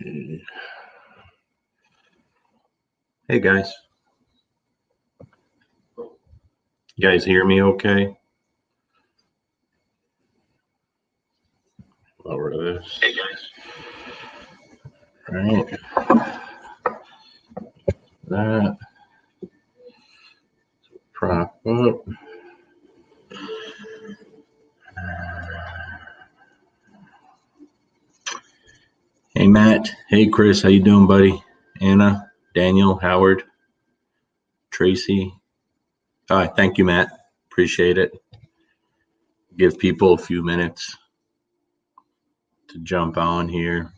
Hey guys. You guys hear me okay? Lower this. Hey guys. Right. That. Prop up. Hey Matt. Hey Chris. How you doing, buddy? Anna, Daniel, Howard, Tracy. All right. Thank you, Matt. Appreciate it. Give people a few minutes to jump on here.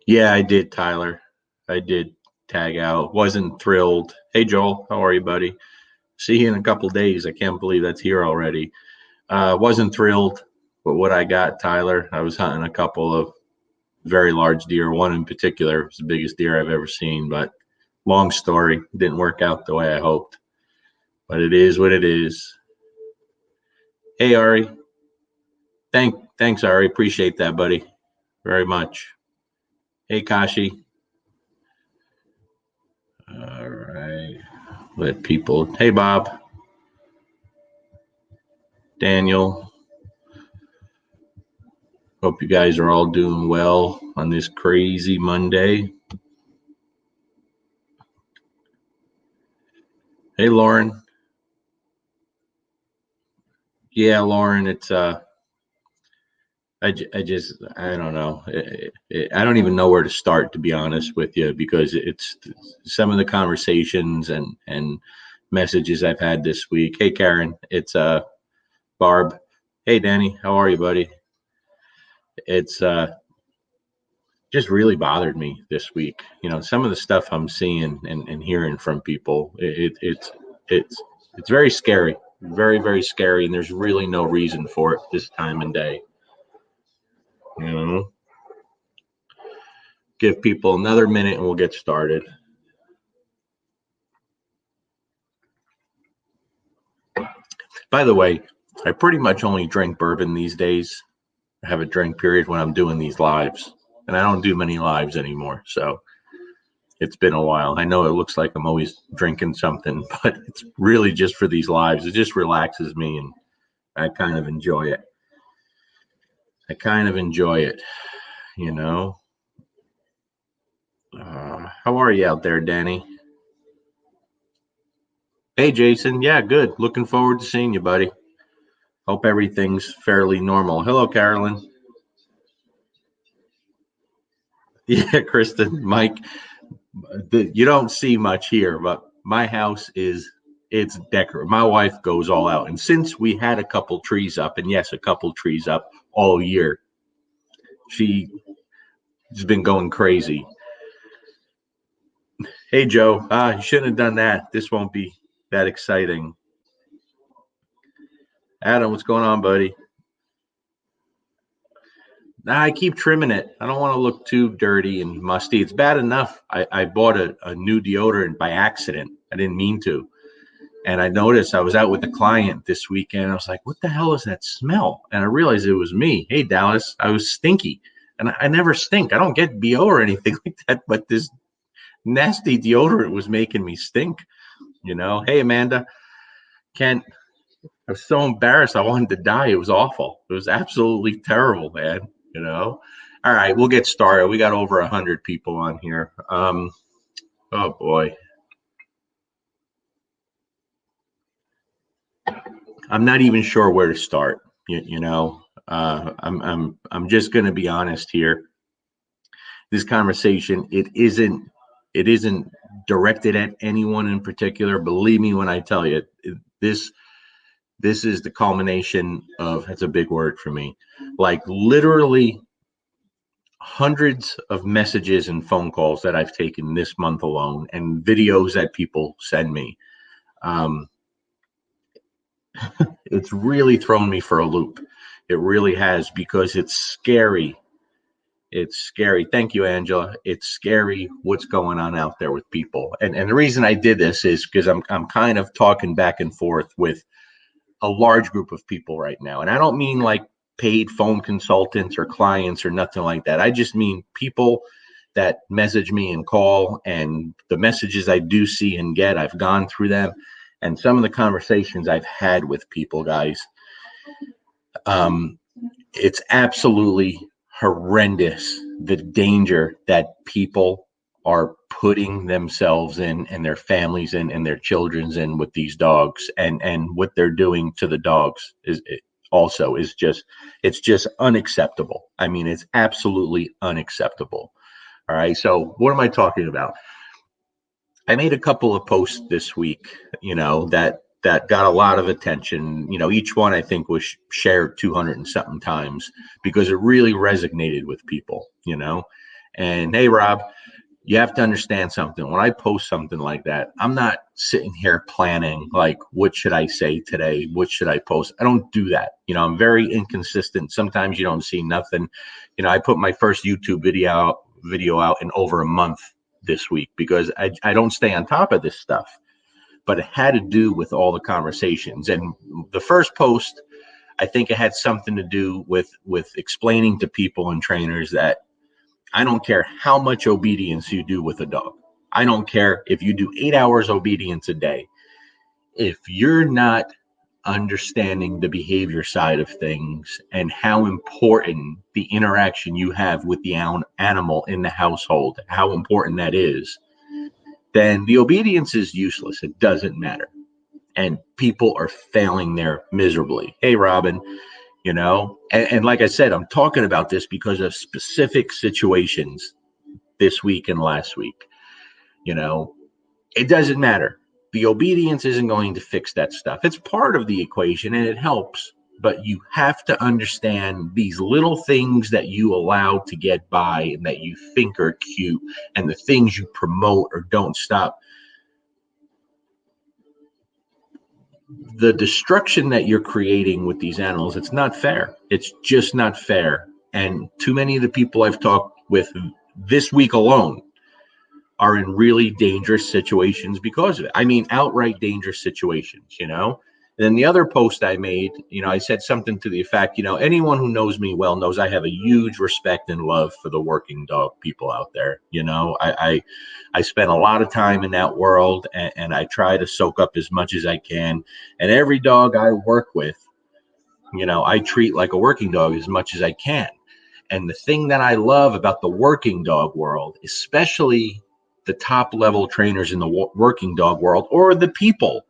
Yeah, I did, Tyler. I did tag out. Wasn't thrilled. Hey Joel, how are you, buddy? See you in a couple days. I can't believe that's here already. Wasn't thrilled with what I got, Tyler. I was hunting a couple of very large deer. One in particular was the biggest deer I've ever seen, but long story. Didn't work out the way I hoped. But it is what it is. Hey, Ari. Thanks, Ari. Appreciate that, buddy. Very much. Hey, Kashi. All right. Let people. Hey, Bob. Daniel. Hope you guys are all doing well on this crazy Monday. Hey, Lauren. Yeah, Lauren, it's I don't know. I don't even know where to start, to be honest with you, because it's some of the conversations and messages I've had this week. Hey, Karen, it's Barb. Hey, Danny, how are you, buddy? It's just really bothered me this week. You know, some of the stuff I'm seeing and hearing from people, it's very scary, very, very scary, and there's really no reason for it this time and day. You know, give people another minute and we'll get started. By the way, I pretty much only drink bourbon these days. I have a drink period when I'm doing these lives, and I don't do many lives anymore. So it's been a while. I know it looks like I'm always drinking something, but it's really just for these lives. It just relaxes me, and I kind of enjoy it. You know. How are you out there, Danny? Hey, Jason. Yeah, good. Looking forward to seeing you, buddy. Hope everything's fairly normal. Hello, Carolyn. Yeah, Kristen, Mike. You don't see much here, but my house it's decorated. My wife goes all out, and since we had a couple trees up, and yes, a couple trees up all year, she's been going crazy. Hey, Joe, you shouldn't have done that. This won't be that exciting. Adam, what's going on, buddy? Nah, I keep trimming it. I don't want to look too dirty and musty. It's bad enough. I bought a new deodorant by accident. I didn't mean to. And I noticed I was out with a client this weekend. I was like, what the hell is that smell? And I realized it was me. Hey, Dallas, I was stinky. And I never stink. I don't get BO or anything like that. But this nasty deodorant was making me stink. You know, hey, Amanda, Kent, I was so embarrassed. I wanted to die. It was awful. It was absolutely terrible, man. You know, all right, we'll get started. We got over 100 people on here. Oh, boy. I'm not even sure where to start. You know, I'm just going to be honest here. This conversation, it isn't directed at anyone in particular. Believe me when I tell you, this is the culmination of, that's a big word for me, like literally hundreds of messages and phone calls that I've taken this month alone, and videos that people send me. It's really thrown me for a loop. It really has, because it's scary. It's scary. Thank you, Angela. It's scary what's going on out there with people. And the reason I did this is because I'm kind of talking back and forth with a large group of people right now. And I don't mean like paid phone consultants or clients or nothing like that. I just mean people that message me and call, and the messages I do see and get, I've gone through them. And some of the conversations I've had with people, guys, it's absolutely horrendous, the danger that people are putting themselves in and their families in and their children's in with these dogs, and what they're doing to the dogs is also is just, it's just unacceptable. I mean, it's absolutely unacceptable. All right, so what am I talking about? I made a couple of posts this week, that got a lot of attention. Each one I think was shared 200 and something times because it really resonated with people. And hey, Rob, you have to understand something. When I post something like that, I'm not sitting here planning like, what should I say today? What should I post? I don't do that. I'm very inconsistent. Sometimes you don't see nothing. I put my first YouTube video out in over a month this week because I don't stay on top of this stuff. But it had to do with all the conversations. And the first post, I think it had something to do with explaining to people and trainers that I don't care how much obedience you do with a dog. I don't care if you do 8 hours obedience a day. If you're not understanding the behavior side of things and how important the interaction you have with the animal in the household, how important that is, then the obedience is useless. It doesn't matter. And people are failing there miserably. Hey, Robin, and like I said, I'm talking about this because of specific situations this week and last week. It doesn't matter. The obedience isn't going to fix that stuff. It's part of the equation and it helps, but you have to understand these little things that you allow to get by and that you think are cute, and the things you promote or don't stop. The destruction that you're creating with these animals, it's not fair. It's just not fair. And too many of the people I've talked with this week alone are in really dangerous situations because of it. I mean, outright dangerous situations. And then the other post I made, I said something to the effect, anyone who knows me well knows I have a huge respect and love for the working dog people out there. I spend a lot of time in that world, and I try to soak up as much as I can. And every dog I work with, I treat like a working dog as much as I can. And the thing that I love about the working dog world, especially the top level trainers in the working dog world, or the people,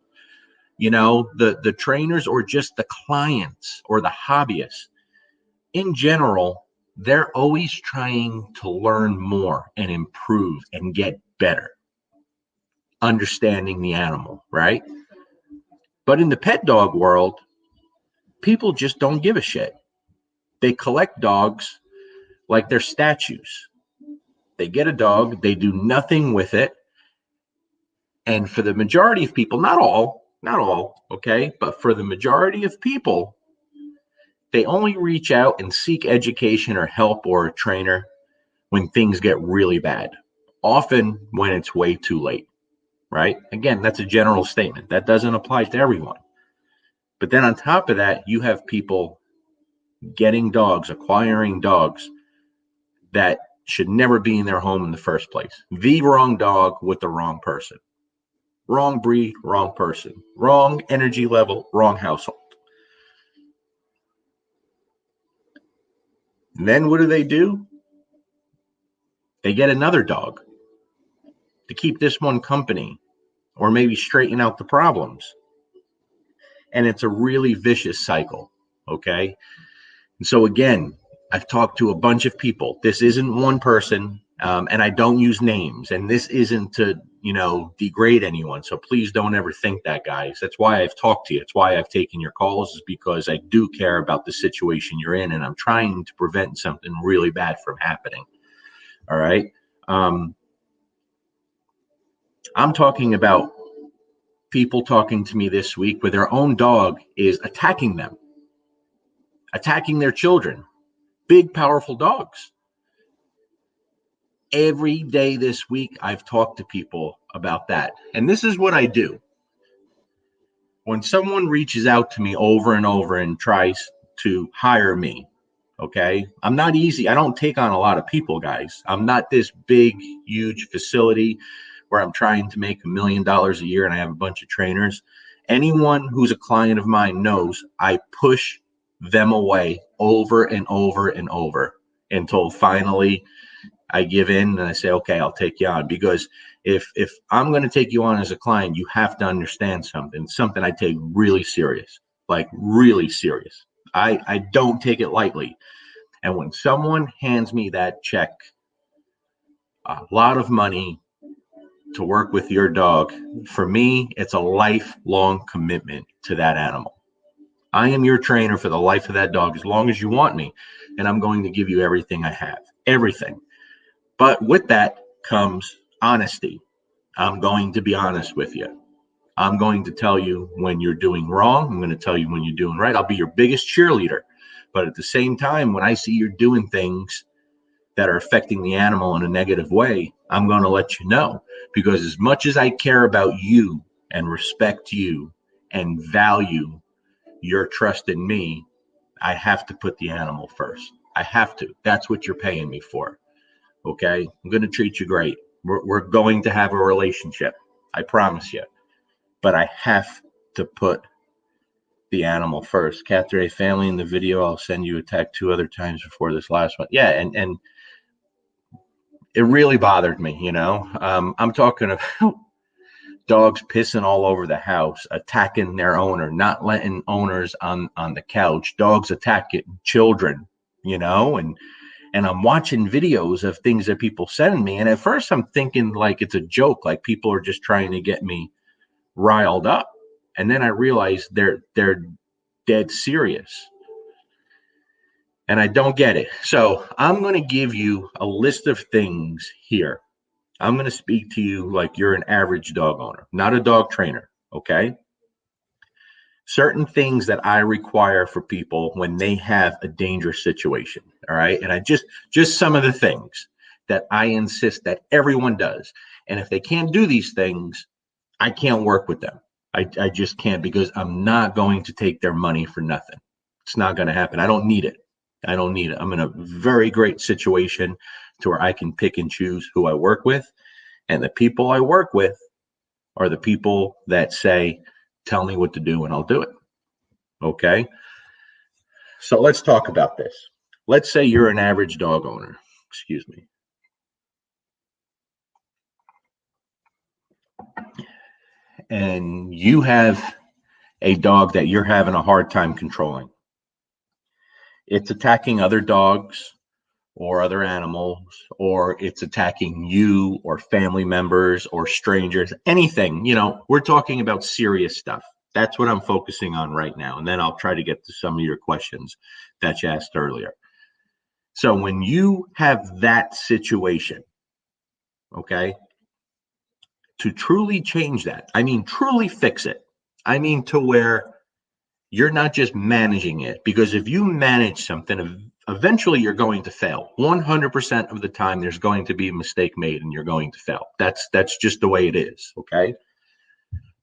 the trainers, or just the clients or the hobbyists in general, they're always trying to learn more and improve and get better understanding the animal, right? But in the pet dog world, people just don't give a shit. They collect dogs like they're statues. They get a dog, they do nothing with it. And for the majority of people, not all, okay, but for the majority of people, they only reach out and seek education or help or a trainer when things get really bad, often when it's way too late, right? Again, that's a general statement. That doesn't apply to everyone. But then on top of that, you have people getting dogs, acquiring dogs that should never be in their home in the first place. The wrong dog with the wrong person. Wrong breed, wrong person. Wrong energy level, wrong household. And then what do? They get another dog to keep this one company, or maybe straighten out the problems. And it's a really vicious cycle, okay? And so again, I've talked to a bunch of people. This isn't one person, and I don't use names. And this isn't to, degrade anyone. So please don't ever think that, guys. That's why I've talked to you. It's why I've taken your calls, is because I do care about the situation you're in, and I'm trying to prevent something really bad from happening. All right. I'm talking about people talking to me this week where their own dog is attacking them, attacking their children. Big, powerful dogs. Every day this week, I've talked to people about that. And this is what I do. when someone reaches out to me over and over and tries to hire me, okay, I'm not easy. I don't take on a lot of people, guys. I'm not this big, huge facility where I'm trying to make $1 million a year and I have a bunch of trainers. Anyone who's a client of mine knows I push them away over and over and over until finally I give in and I say, okay, I'll take you on. Because if I'm going to take you on as a client, you have to understand something I take really serious, like really serious. I don't take it lightly. And when someone hands me that check, a lot of money to work with your dog, for me, it's a lifelong commitment to that animal. I am your trainer for the life of that dog as long as you want me. And I'm going to give you everything I have, everything. But with that comes honesty. I'm going to be honest with you. I'm going to tell you when you're doing wrong. I'm going to tell you when you're doing right. I'll be your biggest cheerleader. But at the same time, when I see you're doing things that are affecting the animal in a negative way, I'm going to let you know. Because as much as I care about you and respect you and value your trust in me, I have to put the animal first. I have to. That's what you're paying me for. Okay, I'm going to treat you great. We're going to have a relationship. I promise you. But I have to put the animal first. Catray family in the video, I'll send you a text 2 other times before this last one. Yeah, and it really bothered me, you know. I'm talking about dogs pissing all over the house, attacking their owner, not letting owners on the couch, dogs attacking children, you know, and I'm watching videos of things that people send me. And at first I'm thinking like it's a joke, like people are just trying to get me riled up. And then I realized they're dead serious. And I don't get it. So I'm going to give you a list of things here. I'm going to speak to you like you're an average dog owner, not a dog trainer. Okay. Certain things that I require for people when they have a dangerous situation. All right. And I just some of the things that I insist that everyone does. And if they can't do these things, I can't work with them. I just can't, because I'm not going to take their money for nothing. It's not going to happen. I don't need it. I don't need it. I'm in a very great situation to where I can pick and choose who I work with. And the people I work with are the people that say, tell me what to do and I'll do it. Okay. So let's talk about this. Let's say you're an average dog owner. Excuse me. And you have a dog that you're having a hard time controlling. It's attacking other dogs or other animals, or it's attacking you or family members or strangers, anything. You know, we're talking about serious stuff. That's what I'm focusing on right now. And then I'll try to get to some of your questions that you asked earlier. So when you have that situation, okay, to truly change that, I mean, truly fix it. I mean, to where you're not just managing it, because if you manage something, eventually you're going to fail. 100% of the time, there's going to be a mistake made and you're going to fail. That's just the way it is, okay?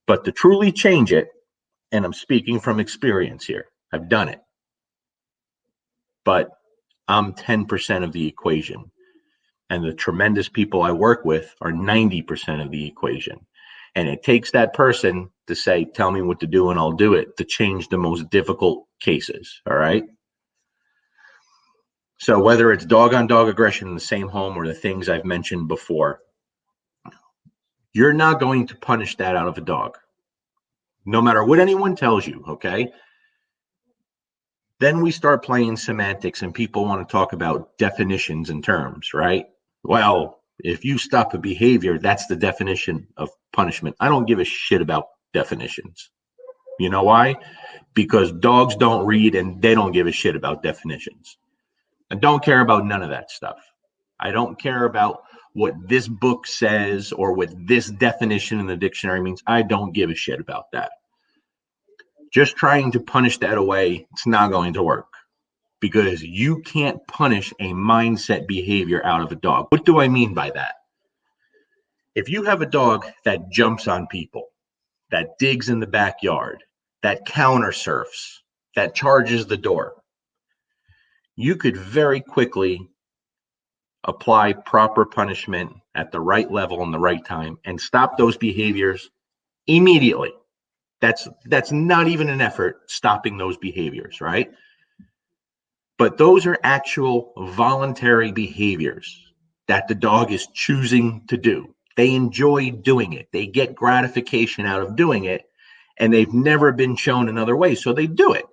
But to truly change it, and I'm speaking from experience here, I've done it, but I'm 10% of the equation. And the tremendous people I work with are 90% of the equation. And it takes that person to say, tell me what to do and I'll do it, to change the most difficult cases. All right. So whether it's dog on dog aggression in the same home or the things I've mentioned before, you're not going to punish that out of a dog, no matter what anyone tells you. Okay. Then we start playing semantics and people want to talk about definitions and terms, right? Well, if you stop a behavior, that's the definition of punishment. I don't give a shit about definitions. You know why? Because dogs don't read and they don't give a shit about definitions. I don't care about none of that stuff. I don't care about what this book says or what this definition in the dictionary means. I don't give a shit about that. Just trying to punish that away, it's not going to work, because you can't punish a mindset behavior out of a dog. What do I mean by that? If you have a dog that jumps on people, that digs in the backyard, that counter surfs, that charges the door, you could very quickly apply proper punishment at the right level and the right time and stop those behaviors immediately. That's not even an effort stopping those behaviors, right? But those are actual voluntary behaviors that the dog is choosing to do. They enjoy doing it. They get gratification out of doing it, and they've never been shown another way. So they do it,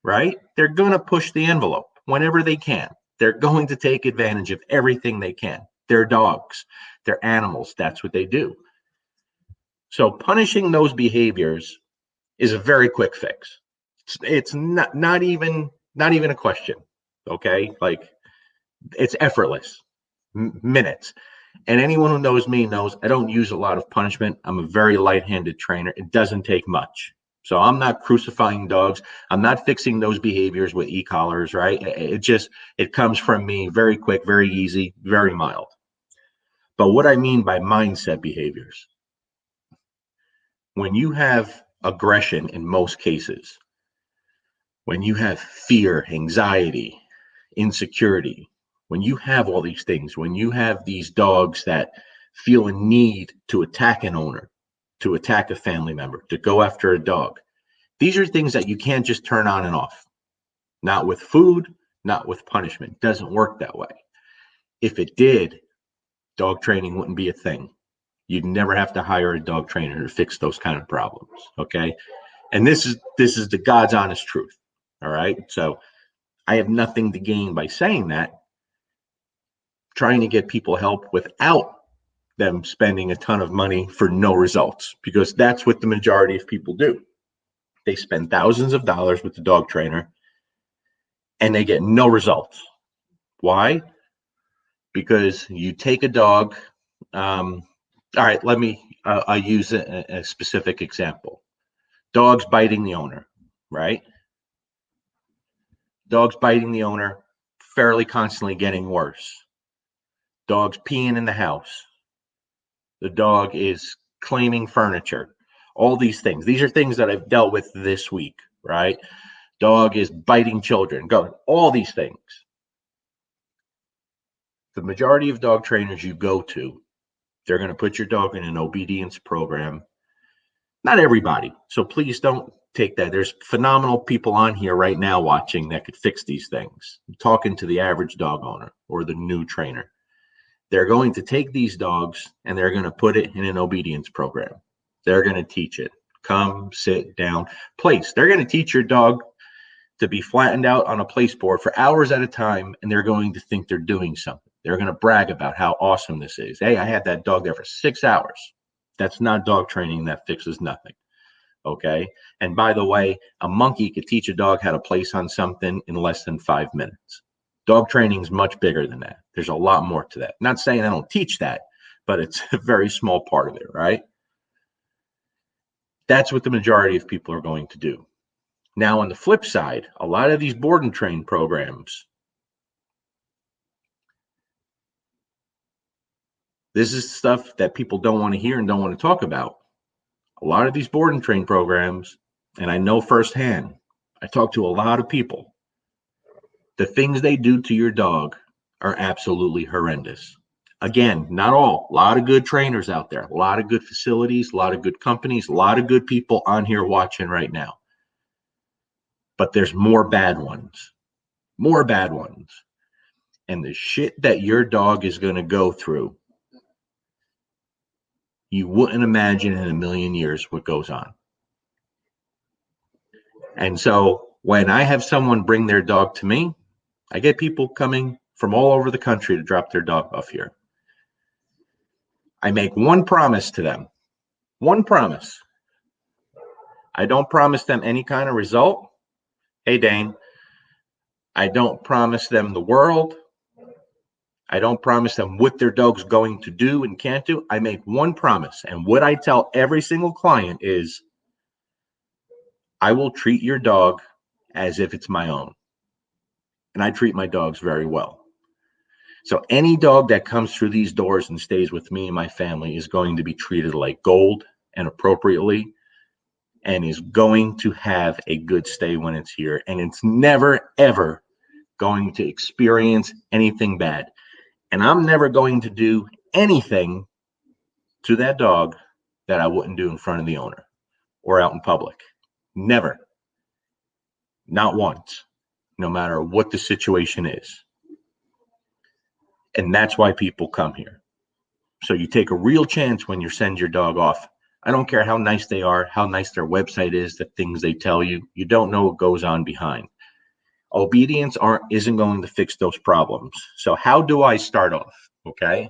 right? They're going to push the envelope whenever they can. They're going to take advantage of everything they can. They're dogs, they're animals. That's what they do. So punishing those behaviors is a very quick fix. It's not even a question. Okay, like it's effortless, minutes. And anyone who knows me knows I don't use a lot of punishment. I'm a very light-handed trainer. It doesn't take much. So I'm not crucifying dogs. I'm not fixing those behaviors with e-collars, right? It comes from me very quick, very easy, very mild. But what I mean by mindset behaviors, when you have aggression in most cases, when you have fear, anxiety, insecurity, when you have all these things, when you have these dogs that feel a need to attack an owner, to attack a family member, to go after a dog, these are things that you can't just turn on and off. Not with food, not with punishment. It doesn't work that way. If it did, dog training wouldn't be a thing. You'd never have to hire a dog trainer to fix those kind of problems. Okay. And this is the God's honest truth. All right. So I have nothing to gain by saying that. Trying to get people help without them spending a ton of money for no results, because that's what the majority of people do. They spend thousands of dollars with the dog trainer and they get no results. Why? Because you take a dog. All right, I'll use a specific example. Dogs biting the owner, right? Dogs biting the owner, fairly constantly getting worse. Dogs peeing in the house. The dog is claiming furniture. All these things. These are things that I've dealt with this week, right? Dog is biting children. All these things. The majority of dog trainers you go to, they're going to put your dog in an obedience program. Not everybody. So please don't take that. There's phenomenal people on here right now watching that could fix these things. I'm talking to the average dog owner or the new trainer. They're going to take these dogs and they're going to put it in an obedience program. They're going to teach it. Come, sit down, place. They're going to teach your dog to be flattened out on a place board for hours at a time, and they're going to think they're doing something. They're going to brag about how awesome this is. Hey, I had that dog there for 6 hours. That's not dog training. That fixes nothing. Okay. And by the way, a monkey could teach a dog how to place on something in less than 5 minutes. Dog training is much bigger than that. There's a lot more to that. Not saying I don't teach that, but it's a very small part of it, right? That's what the majority of people are going to do. Now, on the flip side, a lot of these board and train programs, this is stuff that people don't want to hear and don't want to talk about. A lot of these board and train programs, and I know firsthand, I talk to a lot of people, the things they do to your dog are absolutely horrendous. Again, not all, a lot of good trainers out there, a lot of good facilities, a lot of good companies, a lot of good people on here watching right now. But there's more bad ones. And the shit that your dog is going to go through, you wouldn't imagine in a million years what goes on. And so when I have someone bring their dog to me, I get people coming from all over the country to drop their dog off here. I make one promise to them. One promise. I don't promise them any kind of result. Hey, Dane, I don't promise them the world. I don't promise them what their dog's going to do and can't do. I make one promise. And what I tell every single client is, I will treat your dog as if it's my own. And I treat my dogs very well. So any dog that comes through these doors and stays with me and my family is going to be treated like gold and appropriately. and is going to have a good stay when it's here. And it's never, ever going to experience anything bad. And I'm never going to do anything to that dog that I wouldn't do in front of the owner or out in public. Never. Not once, no matter what the situation is. And that's why people come here. So you take a real chance when you send your dog off. I don't care how nice they are, how nice their website is, the things they tell you. You don't know what goes on behind. Obedience isn't going to fix those problems. So how do I start off? Okay.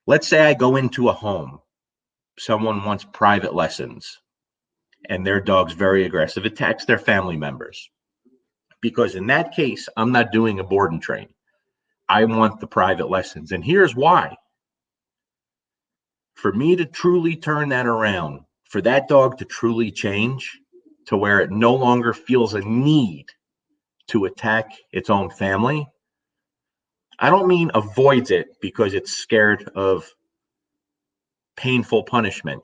Let's say I go into a home. Someone wants private lessons and their dog's very aggressive, attacks their family members. Because in that case, I'm not doing a board and train. I want the private lessons. And here's why. For me to truly turn that around, for that dog to truly change to where it no longer feels a need to attack its own family, I don't mean avoids it because it's scared of painful punishment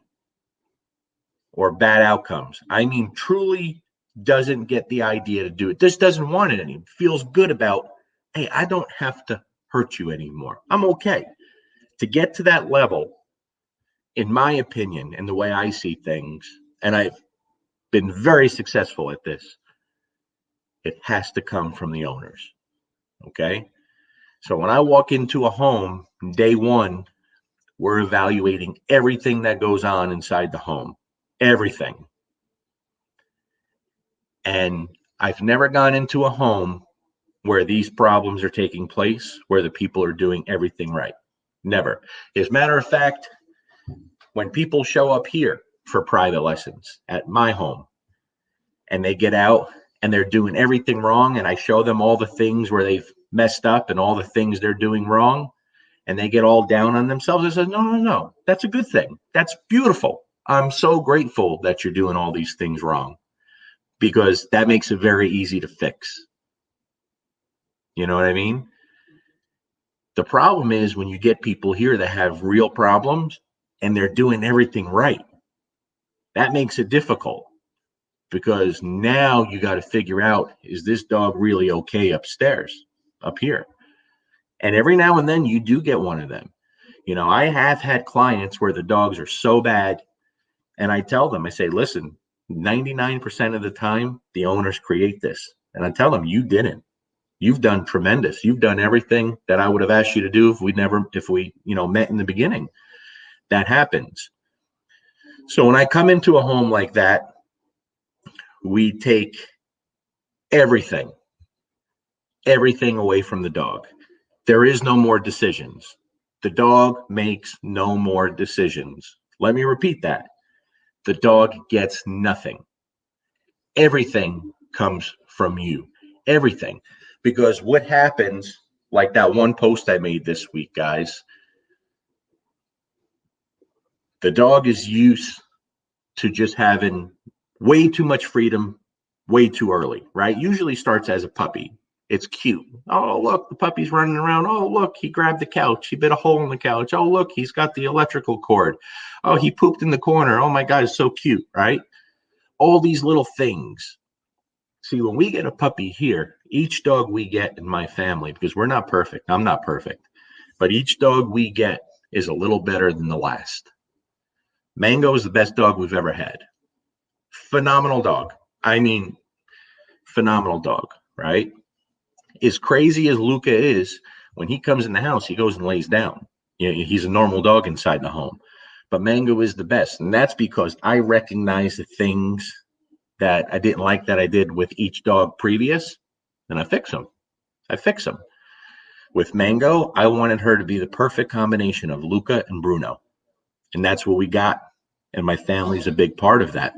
or bad outcomes. I mean truly doesn't get the idea to do it. Just doesn't want it anymore. Feels good about, hey, I don't have to hurt you anymore. I'm okay. To get to that level, in my opinion, and the way I see things, and I've been very successful at this, it has to come from the owners. Okay? So when I walk into a home, day one, we're evaluating everything that goes on inside the home. Everything. And I've never gone into a home where these problems are taking place, where the people are doing everything right. Never. As a matter of fact, when people show up here for private lessons at my home and they get out and they're doing everything wrong, and I show them all the things where they've messed up and all the things they're doing wrong, and they get all down on themselves, I say, no, that's a good thing. That's beautiful. I'm so grateful that you're doing all these things wrong, because that makes it very easy to fix. You know what I mean? The problem is when you get people here that have real problems and they're doing everything right. That makes it difficult, because now you got to figure out, is this dog really okay upstairs, up here? And every now and then you do get one of them. You know, I have had clients where the dogs are so bad, and I tell them, I say, listen, 99% of the time, the owners create this. And I tell them, you didn't. You've done tremendous. You've done everything that I would have asked you to do if we met in the beginning. That happens. So when I come into a home like that, we take everything away from the dog. There is no more decisions. The dog makes no more decisions. Let me repeat that. The dog gets nothing. Everything comes from you. Everything. Because what happens, like that one post I made this week, guys, the dog is used to just having way too much freedom way too early, right? Usually starts as a puppy. It's cute. Oh, look, the puppy's running around. Oh, look, he grabbed the couch. He bit a hole in the couch. Oh, look, he's got the electrical cord. Oh, he pooped in the corner. Oh, my God, it's so cute, right? All these little things. See, when we get a puppy here, each dog we get in my family, because we're not perfect, I'm not perfect, but each dog we get is a little better than the last. Mango is the best dog we've ever had. Phenomenal dog. I mean, phenomenal dog, right? As crazy as Luca is, when he comes in the house, he goes and lays down. You know, he's a normal dog inside the home. But Mango is the best. And that's because I recognize the things that I didn't like that I did with each dog previous, and I fix them. With Mango, I wanted her to be the perfect combination of Luca and Bruno. And that's what we got. And my family's a big part of that,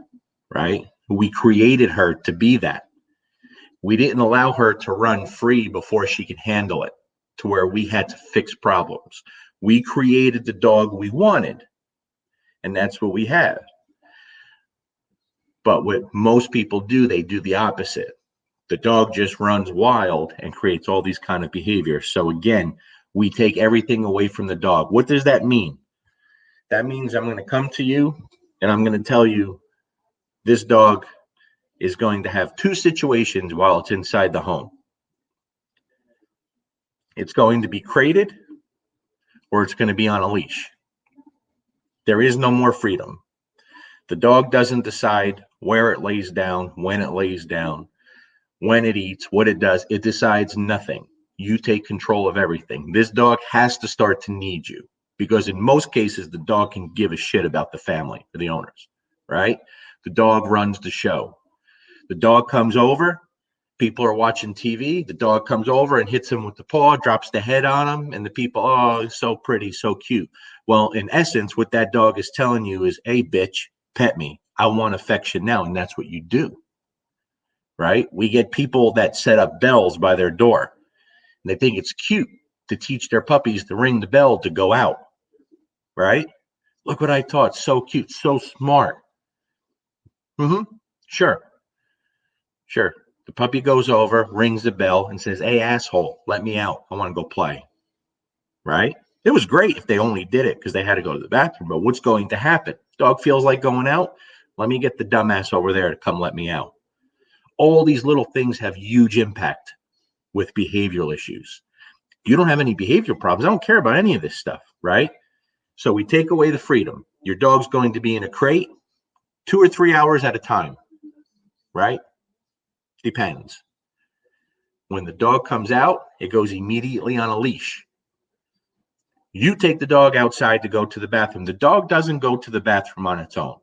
right? We created her to be that. We didn't allow her to run free before she could handle it, to where we had to fix problems. We created the dog we wanted, and that's what we have. But what most people do, they do the opposite. The dog just runs wild and creates all these kind of behaviors. So again, we take everything away from the dog. What does that mean? That means I'm going to come to you and I'm going to tell you, This dog is going to have two situations while it's inside the home. It's going to be crated or it's going to be on a leash. There is no more freedom. The dog doesn't decide where it lays down, when it lays down, when it eats, what it does. It decides nothing. You take control of everything. This dog has to start to need you, because in most cases, the dog can give a shit about the family or the owners, right? The dog runs the show. The dog comes over, people are watching TV, the dog comes over and hits him with the paw, drops the head on him, and the people, oh, it's so pretty, so cute. Well, in essence, what that dog is telling you is, hey, bitch, pet me. I want affection now. And that's what you do, right? We get people that set up bells by their door, and they think it's cute to teach their puppies to ring the bell to go out, right? Look what I taught. So cute, so smart. Sure. The puppy goes over, rings the bell, and says, hey, asshole, let me out. I want to go play, right? It was great if they only did it because they had to go to the bathroom, but what's going to happen? Dog feels like going out. Let me get the dumbass over there to come let me out. All these little things have huge impact with behavioral issues. You don't have any behavioral problems. I don't care about any of this stuff, right? So we take away the freedom. Your dog's going to be in a crate 2 or 3 hours at a time, right? Depends. When the dog comes out, it goes immediately on a leash. You take the dog outside to go to the bathroom. The dog doesn't go to the bathroom on its own.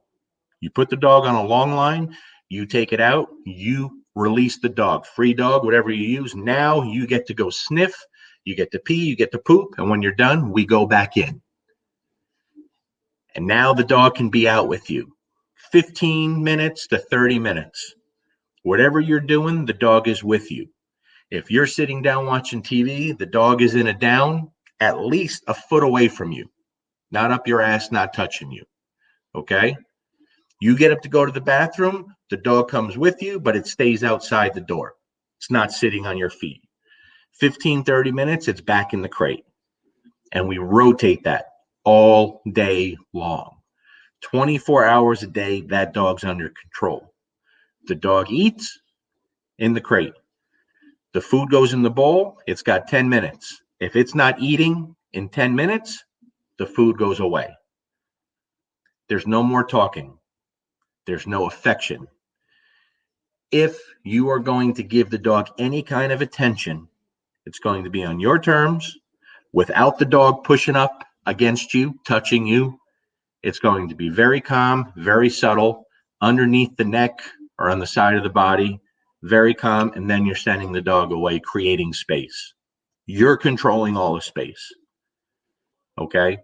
You put the dog on a long line, you take it out, you release the dog, free dog, whatever you use. Now you get to go sniff, you get to pee, you get to poop, and when you're done, we go back in. And now the dog can be out with you 15 minutes to 30 minutes. Whatever you're doing, the dog is with you. If you're sitting down watching TV, the dog is in a down at least a foot away from you, not up your ass, not touching you. Okay? You get up to go to the bathroom, the dog comes with you, but it stays outside the door. It's not sitting on your feet. 15, 30 minutes, it's back in the crate. And we rotate that all day long. 24 hours a day, that dog's under control. The dog eats in the crate. The food goes in the bowl, it's got 10 minutes. If it's not eating in 10 minutes, the food goes away. There's no more talking. There's no affection. If you are going to give the dog any kind of attention, it's going to be on your terms, without the dog pushing up against you, touching you. It's going to be very calm, very subtle, underneath the neck or on the side of the body, very calm, and then you're sending the dog away, creating space. You're controlling all the space. Okay?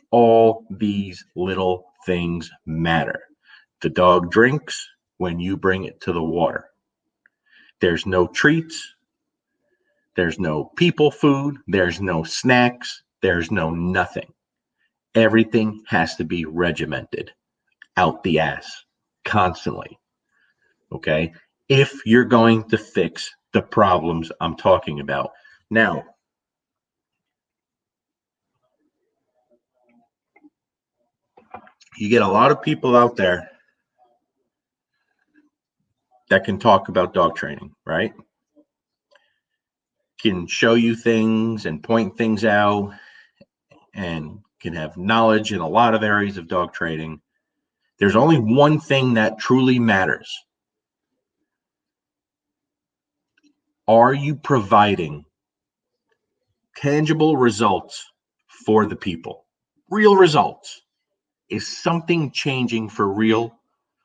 All these little things matter. The dog drinks when you bring it to the water. There's no treats. There's no people food. There's no snacks. There's no nothing. Everything has to be regimented out the ass constantly. Okay? If you're going to fix the problems I'm talking about. Now, you get a lot of people out there that can talk about dog training, right? Can show you things and point things out and can have knowledge in a lot of areas of dog training. There's only one thing that truly matters. Are you providing tangible results for the people? Real results. Is something changing for real?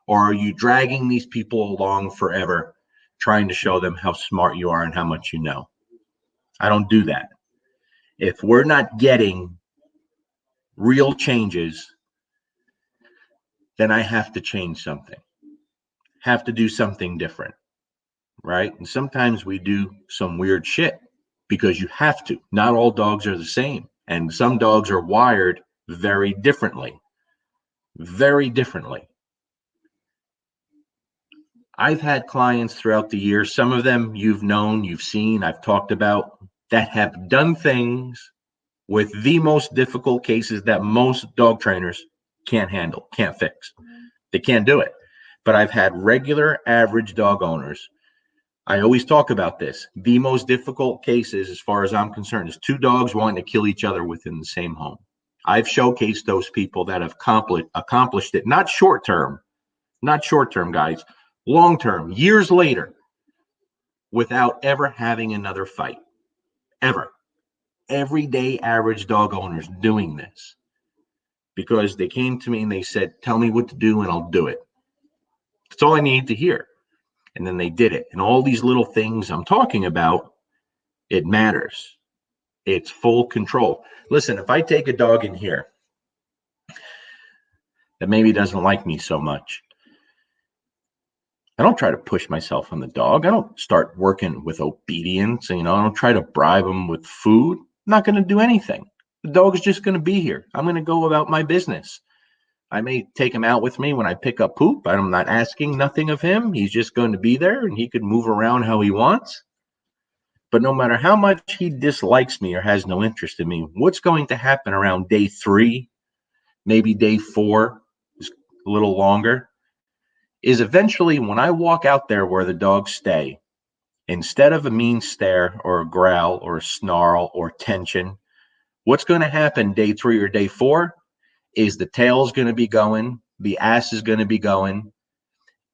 Or are you dragging these people along forever, trying to show them how smart you are and how much you know? I don't do that. If we're not getting real changes, then I have to change something, have to do something different, right? And sometimes we do some weird shit because you have to. Not all dogs are the same. And some dogs are wired very differently. Very differently. I've had clients throughout the years, some of them you've known, you've seen, I've talked about, that have done things with the most difficult cases that most dog trainers can't handle, can't fix. They can't do it. but I've had regular average dog owners. I always talk about this. The most difficult cases, as far as I'm concerned, is two dogs wanting to kill each other within the same home. I've showcased those people that have accomplished it, not short term, guys, long term, years later, without ever having another fight, ever. Everyday average dog owners doing this because they came to me and they said, tell me what to do and I'll do it. That's all I need to hear. And then they did it. And all these little things I'm talking about, it matters. It's full control. Listen, if I take a dog in here that maybe doesn't like me so much, I don't try to push myself on the dog. I don't start working with obedience. I don't try to bribe him with food. I'm not going to do anything. The dog is just going to be here. I'm going to go about my business. I may take him out with me when I pick up poop. I'm not asking nothing of him. He's just going to be there and he could move around how he wants. But no matter how much he dislikes me or has no interest in me, what's going to happen around day 3, maybe day 4, a little longer, is eventually when I walk out there where the dogs stay, instead of a mean stare or a growl or a snarl or tension, what's going to happen day 3 or day 4 is the tail's going to be going, the ass is going to be going,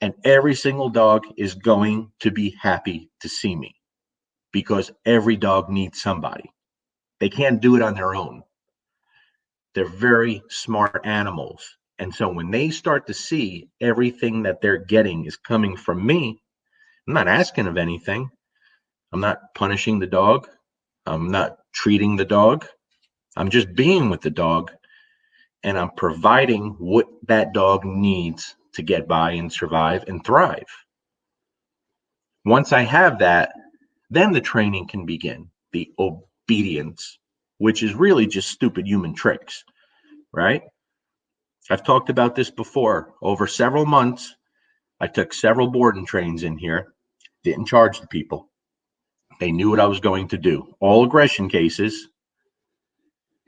and every single dog is going to be happy to see me because every dog needs somebody. They can't do it on their own. They're very smart animals. And so when they start to see everything that they're getting is coming from me, I'm not asking of anything. I'm not punishing the dog. I'm not treating the dog. I'm just being with the dog. And I'm providing what that dog needs to get by and survive and thrive. Once I have that, then the training can begin, the obedience, which is really just stupid human tricks, right? I've talked about this before. Over several months, I took several board and trains in here, didn't charge the people. They knew what I was going to do. All aggression cases,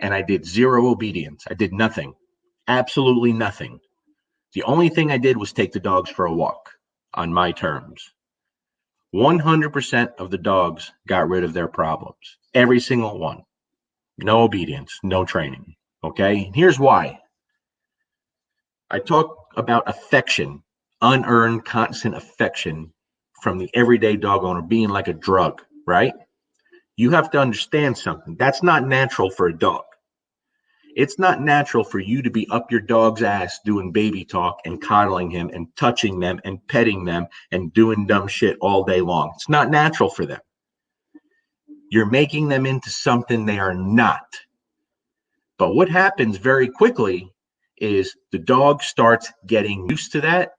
and I did zero obedience. I did nothing, absolutely nothing. The only thing I did was take the dogs for a walk on my terms. 100% of the dogs got rid of their problems. Every single one. No obedience, no training. Okay? Here's why. I talk about affection, unearned, constant affection from the everyday dog owner being like a drug, right? You have to understand something. That's not natural for a dog. It's not natural for you to be up your dog's ass doing baby talk and coddling him and touching them and petting them and doing dumb shit all day long. It's not natural for them. You're making them into something they are not. But what happens very quickly is the dog starts getting used to that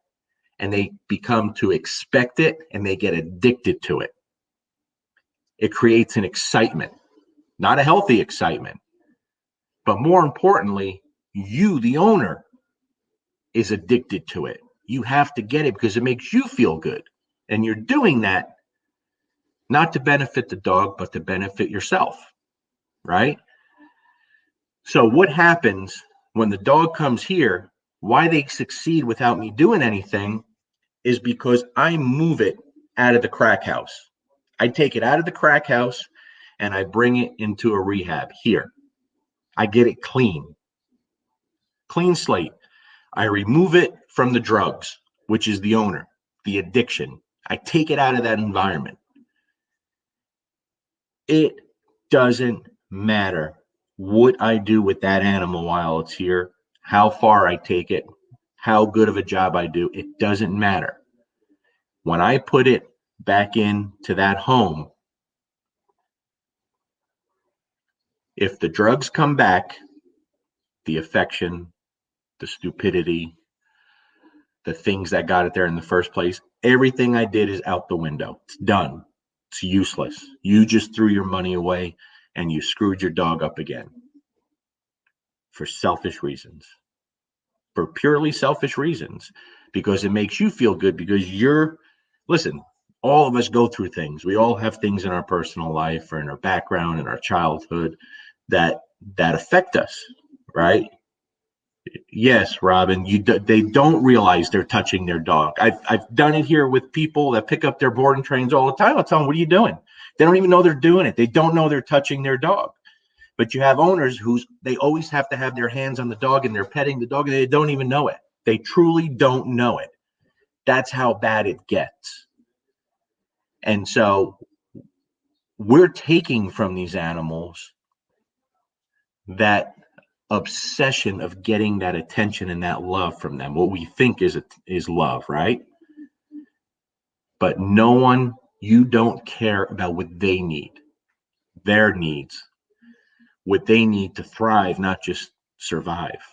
and they become to expect it and they get addicted to it. It creates an excitement, not a healthy excitement. But more importantly, you, the owner, is addicted to it. You have to get it because it makes you feel good. And you're doing that not to benefit the dog, but to benefit yourself, right? So what happens when the dog comes here, why they succeed without me doing anything is because I move it out of the crack house. I take it out of the crack house and I bring it into a rehab here. I get it clean slate. I remove it from the drugs, which is the owner, the addiction. I take it out of that environment. It doesn't matter what I do with that animal while it's here, how far I take it, how good of a job I do. It doesn't matter. When I put it back into that home, if the drugs come back, the affection, the stupidity, the things that got it there in the first place, everything I did is out the window. It's done. It's useless. You just threw your money away and you screwed your dog up again for selfish reasons, for purely selfish reasons, because it makes you feel good because listen, all of us go through things. We all have things in our personal life or in our background, in our childhood that affect us, right? Yes, Robin, they don't realize they're touching their dog. I've done it here with people that pick up their boarding trains all the time. I'll tell them, "What are you doing?" They don't even know they're doing it. They don't know they're touching their dog. But you have owners they always have to have their hands on the dog and they're petting the dog and they don't even know it. They truly don't know it. That's how bad it gets. And so we're taking from these animals that obsession of getting that attention and that love from them, what we think is love, right? But you don't care about what they need, their needs, what they need to thrive, not just survive.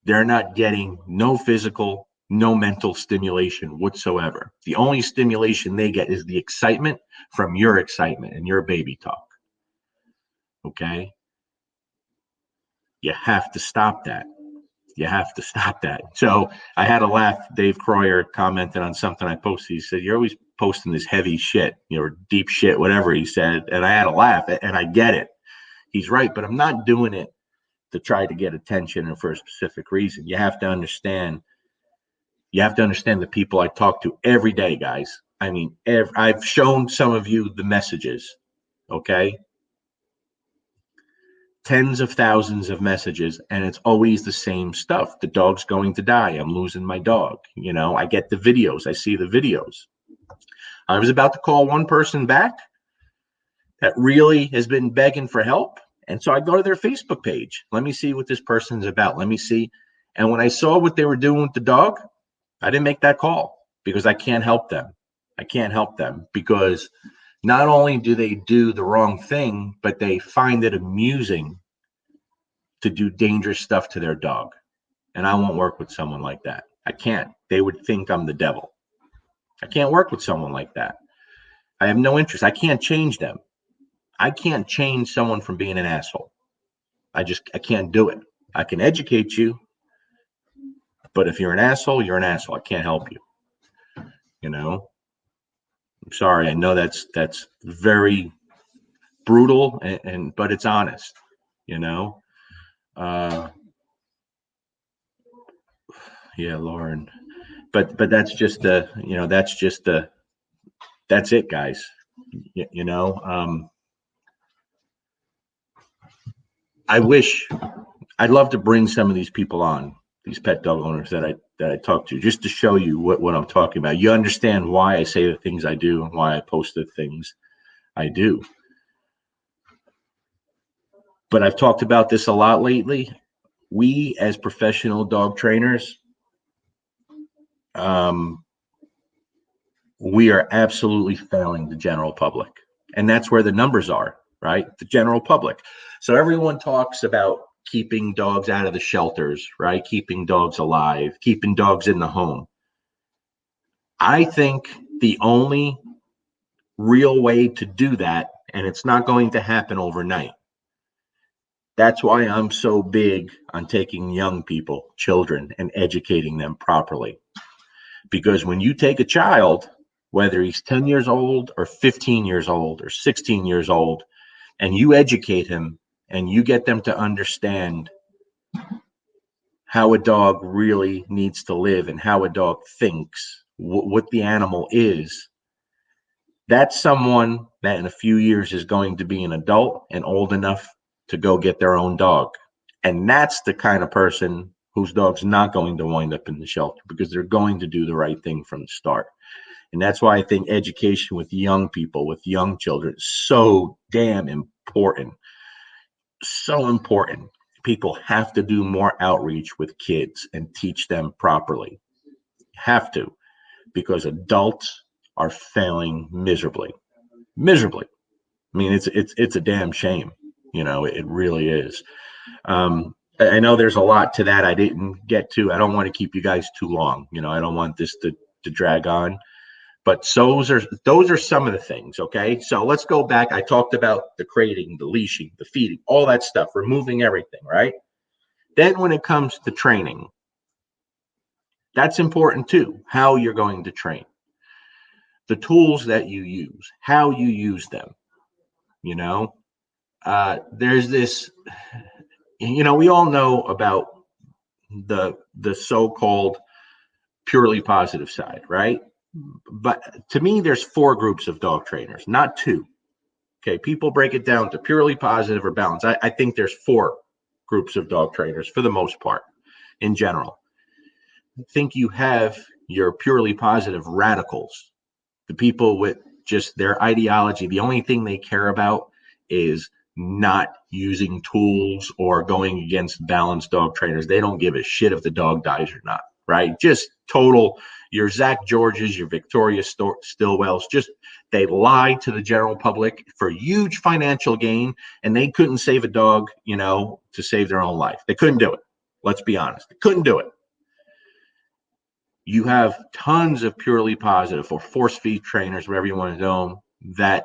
They're not getting no physical, no mental stimulation whatsoever. The only stimulation they get is the excitement from your excitement and your baby talk. Okay? You have to stop that. You have to stop that. So I had a laugh. Dave Croyer commented on something I posted. He said, "You're always posting this heavy shit, or deep shit, whatever he said." And I had a laugh, and I get it. He's right, but I'm not doing it to try to get attention and for a specific reason. You have to understand the people I talk to every day, guys. I mean, I've shown some of you the messages, okay? Tens of thousands of messages, and it's always the same stuff. The dog's going to die. I'm losing my dog. I get the videos. I see the videos. I was about to call one person back that really has been begging for help. And so I go to their Facebook page. Let me see what this person's about. Let me see. And when I saw what they were doing with the dog, I didn't make that call because I can't help them. I can't help them because not only do they do the wrong thing, but they find it amusing to do dangerous stuff to their dog. And I won't work with someone like that. I can't. They would think I'm the devil. I can't work with someone like that. I have no interest. I can't change them. I can't change someone from being an asshole. I can't do it. I can educate you, but if you're an asshole, you're an asshole. I can't help you. I'm sorry. I know that's very brutal, and but it's honest. You know. Yeah, Lauren. But that's just that's it, guys. You know. I'd love to bring some of these people on, these pet dog owners that I talk to, just to show you what I'm talking about. You understand why I say the things I do and why I post the things I do. But I've talked about this a lot lately. We as professional dog trainers, we are absolutely failing the general public. And that's where the numbers are, right? The general public. So everyone talks about keeping dogs out of the shelters, right? Keeping dogs alive, keeping dogs in the home. I think the only real way to do that, and it's not going to happen overnight. That's why I'm so big on taking young people, children, and educating them properly. Because when you take a child, whether he's 10 years old or 15 years old or 16 years old, and you educate him and you get them to understand how a dog really needs to live and how a dog thinks, what the animal is, that's someone that in a few years is going to be an adult and old enough to go get their own dog. And that's the kind of person whose dog's not going to wind up in the shelter because they're going to do the right thing from the start. And that's why I think education with young people, with young children, is so damn important. So important. People have to do more outreach with kids and teach them properly. Have to, because adults are failing miserably. Miserably. I mean, it's a damn shame. It really is. I know there's a lot to that I didn't get to. I don't want to keep you guys too long. I don't want this to drag on. But those are some of the things. Okay, so let's go back. I talked about the crating, the leashing, the feeding, all that stuff, removing everything, right? Then when it comes to training, that's important too. How you're going to train, the tools that you use, how you use them. There's this. We all know about the so-called purely positive side, right? But to me, there's four groups of dog trainers, not two. Okay, people break it down to purely positive or balanced. I think there's four groups of dog trainers for the most part, in general. I think you have your purely positive radicals, the people with just their ideology. The only thing they care about is not using tools or going against balanced dog trainers. They don't give a shit if the dog dies or not, right? Just total, your Zach Georges, your Victoria Stillwells, just they lie to the general public for huge financial gain, and they couldn't save a dog, to save their own life. They couldn't do it. Let's be honest. They couldn't do it. You have tons of purely positive or force feed trainers, whatever you want to know, that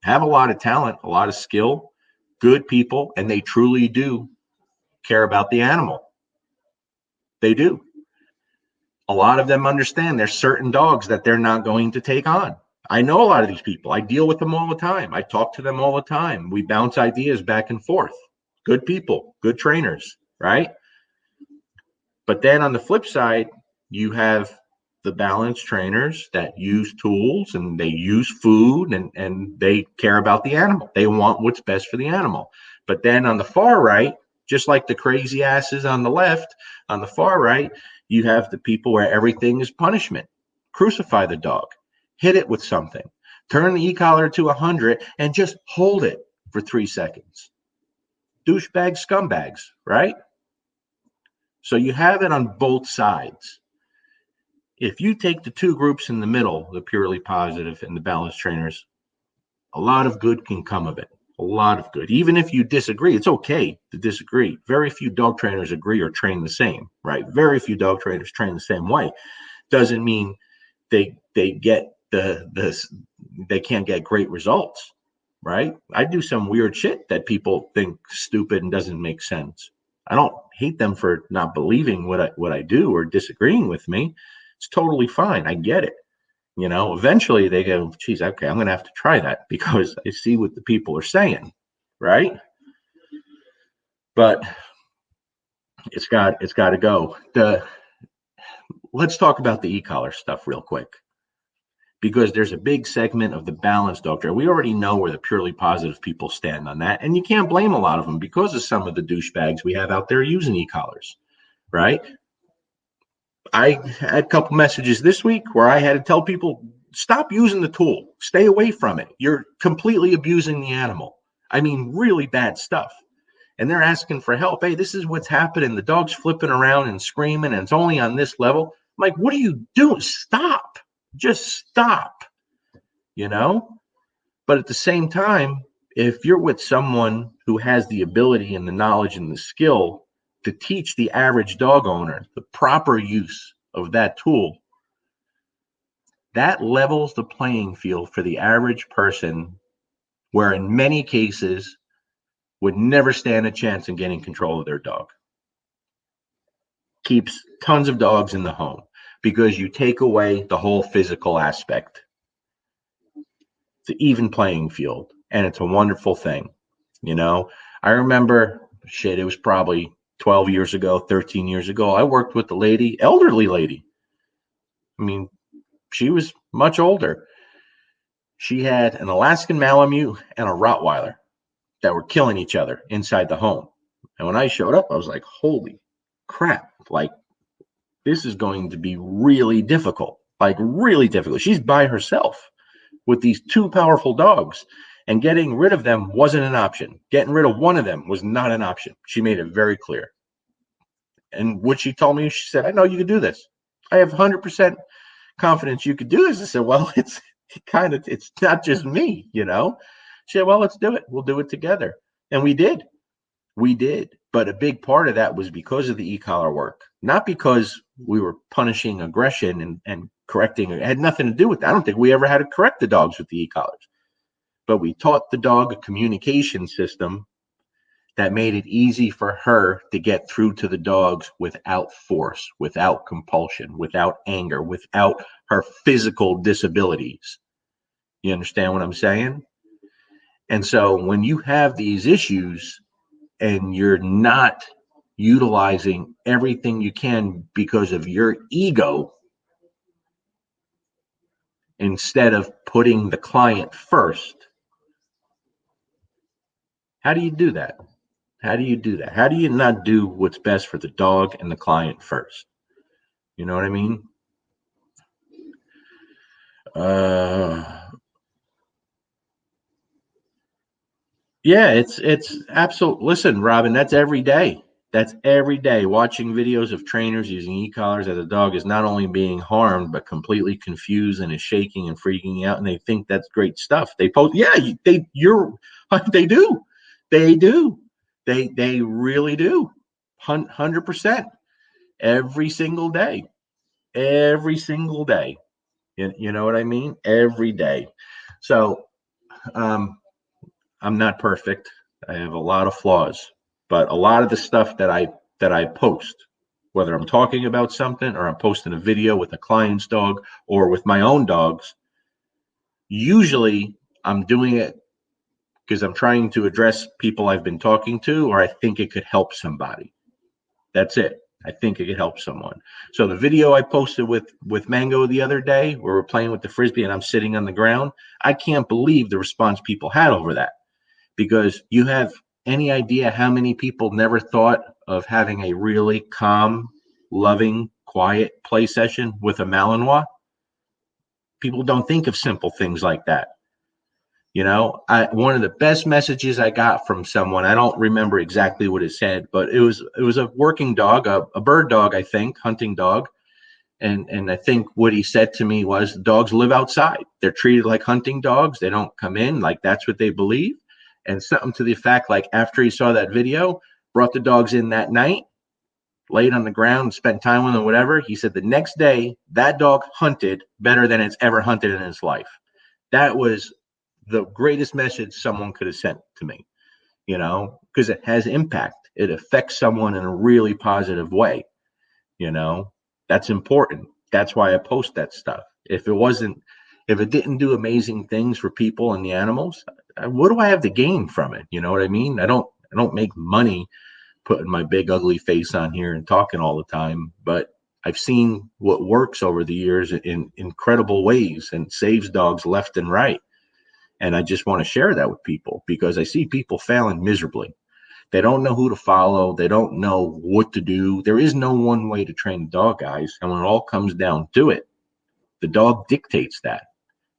have a lot of talent, a lot of skill, good people, and they truly do care about the animal. They do. A lot of them understand there's certain dogs that they're not going to take on. I know a lot of these people. I deal with them all the time. I talk to them all the time. We bounce ideas back and forth. Good people, good trainers, right? But then on the flip side, you have the balanced trainers that use tools and they use food and they care about the animal. They want what's best for the animal. But then on the far right, just like the crazy asses on the left, on the far right, you have the people where everything is punishment. Crucify the dog, hit it with something, turn the e-collar to 100 and just hold it for 3 seconds. Douchebag scumbags, right? So you have it on both sides. If you take the two groups in the middle, the purely positive and the balanced trainers, a lot of good can come of it. A lot of good. Even if you disagree, it's okay to disagree. Very few dog trainers agree or train the same, right? Very few dog trainers train the same way. Doesn't mean they get they can't get great results, right? I do some weird shit that people think stupid and doesn't make sense. I don't hate them for not believing what I do or disagreeing with me. It's totally fine. I get it. Eventually they go, geez, okay, I'm going to have to try that because I see what the people are saying, right? But it's got to go. Let's talk about the e-collar stuff real quick, because there's a big segment of the balanced dog training. We already know where the purely positive people stand on that, and you can't blame a lot of them because of some of the douchebags we have out there using e-collars, right? I had a couple messages this week where I had to tell people, stop using the tool. Stay away from it. You're completely abusing the animal. I mean, really bad stuff. And they're asking for help. Hey, this is what's happening. The dog's flipping around and screaming, and it's only on this level. I'm like, what are you doing? Stop. Just stop. But at the same time, if you're with someone who has the ability and the knowledge and the skill to teach the average dog owner the proper use of that tool, that levels the playing field for the average person, where in many cases would never stand a chance in getting control of their dog. Keeps tons of dogs in the home because you take away the whole physical aspect. It's an even playing field, and it's a wonderful thing. I remember, it was probably 12 years ago, 13 years ago. I worked with a lady, elderly lady. I mean, she was much older. She had an Alaskan Malamute and a Rottweiler that were killing each other inside the home. And when I showed up, I was like, holy crap. Like, this is going to be really difficult. Like, really difficult. She's by herself with these two powerful dogs, and getting rid of them wasn't an option. Getting rid of one of them was not an option. She made it very clear. And what she told me, she said, I know you can do this. I have 100% confidence you could do this. I said, well, it's not just me, She said, well, let's do it. We'll do it together. And we did. But a big part of that was because of the e-collar work, not because we were punishing aggression and correcting. It had nothing to do with that. I don't think we ever had to correct the dogs with the e-collars, but we taught the dog a communication system that made it easy for her to get through to the dogs without force, without compulsion, without anger, without her physical disabilities. You understand what I'm saying? And so when you have these issues and you're not utilizing everything you can because of your ego instead of putting the client first. How do you do that? How do you do that? How do you not do what's best for the dog and the client first? You know what I mean? Yeah, it's absolute. Listen, Robin, that's every day. That's every day. Watching videos of trainers using e-collars as a dog is not only being harmed, but completely confused and is shaking and freaking out, and they think that's great stuff. They post, yeah, they do, they do, they really do, 100%, every single day, every single day. You know what I mean? Every day. So, um, I'm not perfect. I have a lot of flaws, but a lot of the stuff that I post, whether I'm talking about something or I'm posting a video with a client's dog or with my own dogs, usually I'm doing it because I'm trying to address people I've been talking to, or I think it could help somebody. That's it. I think it could help someone. So the video I posted with Mango the other day, where we're playing with the frisbee and I'm sitting on the ground, I can't believe the response people had over that. Because you have any idea how many people never thought of having a really calm, loving, quiet play session with a Malinois? People don't think of simple things like that. You know, one of the best messages I got from someone, I don't remember exactly what it said, but it was a working dog, a bird dog, I think, hunting dog. And I think what he said to me was, dogs live outside. They're treated like hunting dogs. They don't come in. Like, that's what they believe. And something to the effect, like, after he saw that video, brought the dogs in that night, laid on the ground, spent time with them, whatever. He said the next day that dog hunted better than it's ever hunted in his life. That was the greatest message someone could have sent to me, because it has impact. It affects someone in a really positive way. you know that's important. That's why I post that stuff. If it didn't do amazing things for people and the animals, what do I have to gain from it? You know what I mean? I don't make money putting my big ugly face on here and talking all the time, but I've seen what works over the years in incredible ways and saves dogs left and right. And I just want to share that with people because I see people failing miserably. They don't know who to follow. They don't know what to do. There is no one way to train a dog, guys. And when it all comes down to it, the dog dictates that,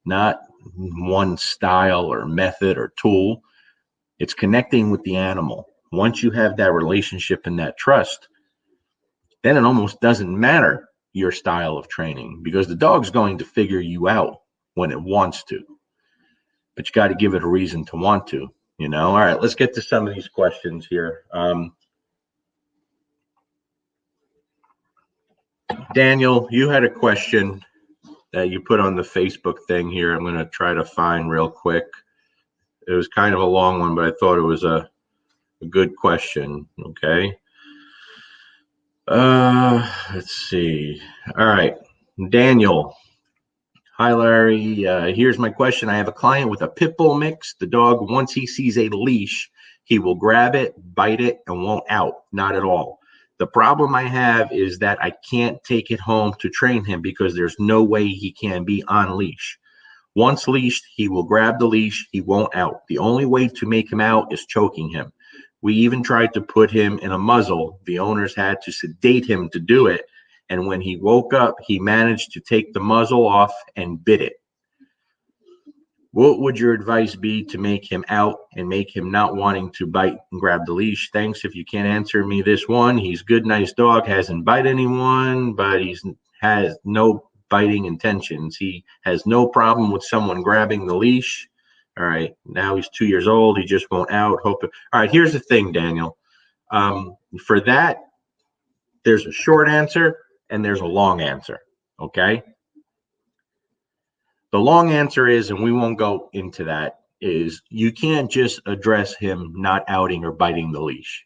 not one style or method or tool. It's connecting with the animal. Once you have that relationship and that trust, then it almost doesn't matter your style of training because the dog's going to figure you out when it wants to. But you got to give it a reason to want to. All right, let's get to some of these questions here. Daniel, you had a question that you put on the Facebook thing here. I'm going to try to find real quick. It was kind of a long one, but I thought it was a good question. Okay. Let's see. All right. Daniel. Hi, Larry. Here's my question. I have a client with a pit bull mix. The dog, once he sees a leash, he will grab it, bite it, and won't out. Not at all. The problem I have is that I can't take it home to train him because there's no way he can be on leash. Once leashed, he will grab the leash. He won't out. The only way to make him out is choking him. We even tried to put him in a muzzle. The owners had to sedate him to do it. And when he woke up, he managed to take the muzzle off and bit it. What would your advice be to make him out and make him not wanting to bite and grab the leash? Thanks. If you can't answer me this one, he's good, nice dog, hasn't bite anyone, but he has no biting intentions. He has no problem with someone grabbing the leash. All right. Now he's 2 years old. He just won't out. All right. Here's the thing, Daniel. For that, there's a short answer and there's a long answer. Okay. The long answer is, and we won't go into that, is you can't just address him not outing or biting the leash.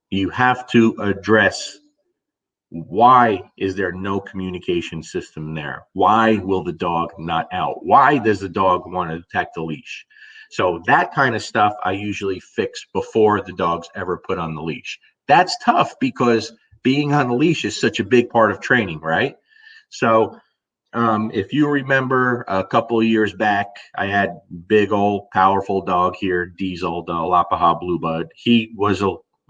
You have to address why is there no communication system there? Why will the dog not out? Why does the dog want to attack the leash? So that kind of stuff I usually fix before the dog's ever put on the leash. That's tough because being on a leash is such a big part of training, right? So if you remember a couple of years back, I had big old powerful dog here, Diesel, the Alapaha Blue Bud. He was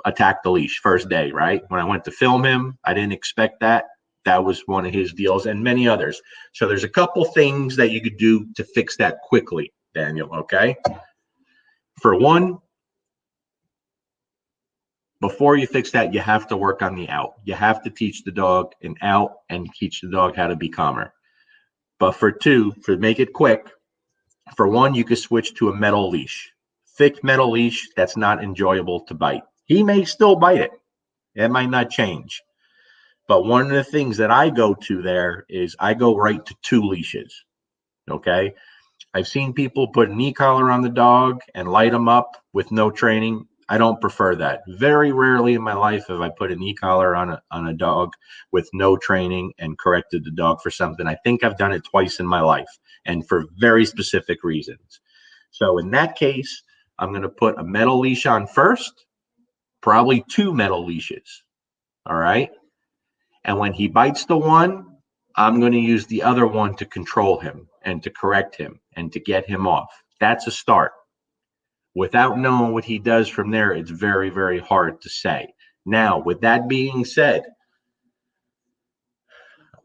attacked the leash first day, right? When I went to film him, I didn't expect that. That was one of his deals, and many others. So there's a couple things that you could do to fix that quickly, Daniel. Okay. For one, before you fix that, you have to work on the out. You have to teach the dog an out and teach the dog how to be calmer. But for two, to make it quick, for one, you could switch to a metal leash. Thick metal leash that's not enjoyable to bite. He may still bite it. It might not change. But one of the things that I go to there is I go right to 2 leashes. Okay. I've seen people put an e-collar on the dog and light them up with no training. I don't prefer that. Very rarely in my life have I put an e-collar on a dog with no training and corrected the dog for something. I think I've done it twice in my life and for very specific reasons. So in that case, I'm going to put a metal leash on first, probably 2 metal leashes. All right. And when he bites the one, I'm going to use the other one to control him and to correct him and to get him off. That's a start. Without knowing what he does from there, it's very, very hard to say. Now, with that being said,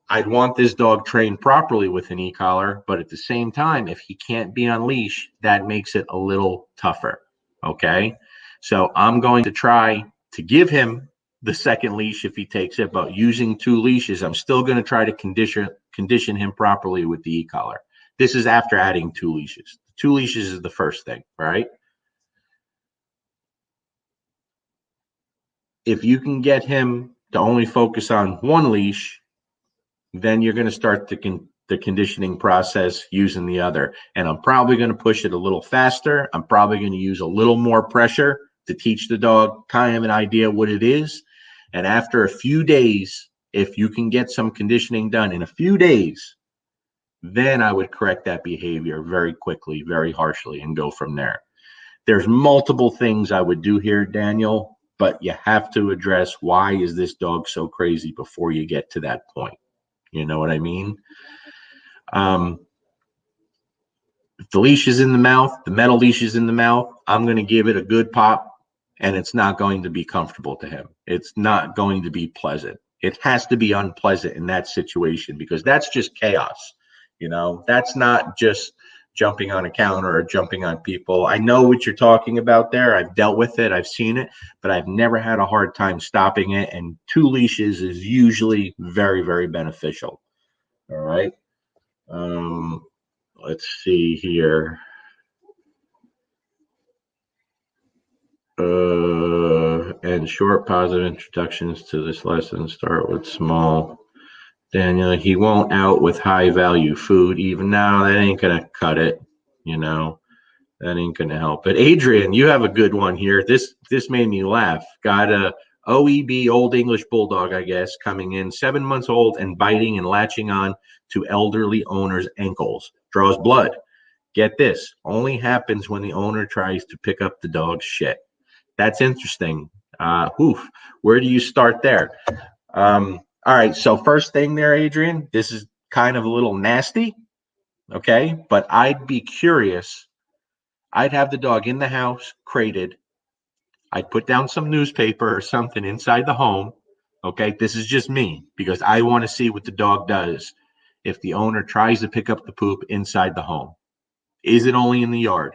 I'd want this dog trained properly with an e-collar, but at the same time, if he can't be on leash, that makes it a little tougher. Okay. So I'm going to try to give him the second leash if he takes it, but using 2 leashes, I'm still going to try to condition him properly with the e-collar. This is after adding 2 leashes. 2 leashes is the first thing, right? If you can get him to only focus on 1 leash, then you're going to start the conditioning process using the other. And I'm probably going to push it a little faster. I'm probably going to use a little more pressure to teach the dog kind of an idea what it is. And after a few days, if you can get some conditioning done in a few days, then I would correct that behavior very quickly, very harshly, and go from there. There's multiple things I would do here, Daniel, but you have to address why is this dog so crazy before you get to that point. You know what I mean? If the leash is in the mouth, the metal leash is in the mouth, I'm going to give it a good pop, and it's not going to be comfortable to him. It's not going to be pleasant. It has to be unpleasant in that situation because that's just chaos. That's not just jumping on a counter or jumping on people. I know what you're talking about there. I've dealt with it. I've seen it, but I've never had a hard time stopping it. And 2 leashes is usually very, very beneficial. All right. Let's see here. And short positive introductions to this lesson start with small. Daniel, he won't out with high value food. Even now, that ain't gonna cut it. That ain't gonna help. But Adrian, you have a good one here. This made me laugh. Got a OEB, Old English Bulldog, I guess, coming in 7 months old and biting and latching on to elderly owner's ankles. Draws blood. Get this, only happens when the owner tries to pick up the dog's shit. That's interesting. Where do you start there? All right, so first thing there, Adrian, this is kind of a little nasty, okay? But I'd be curious. I'd have the dog in the house, crated. I'd put down some newspaper or something inside the home, okay? This is just me because I want to see what the dog does if the owner tries to pick up the poop inside the home. Is it only in the yard?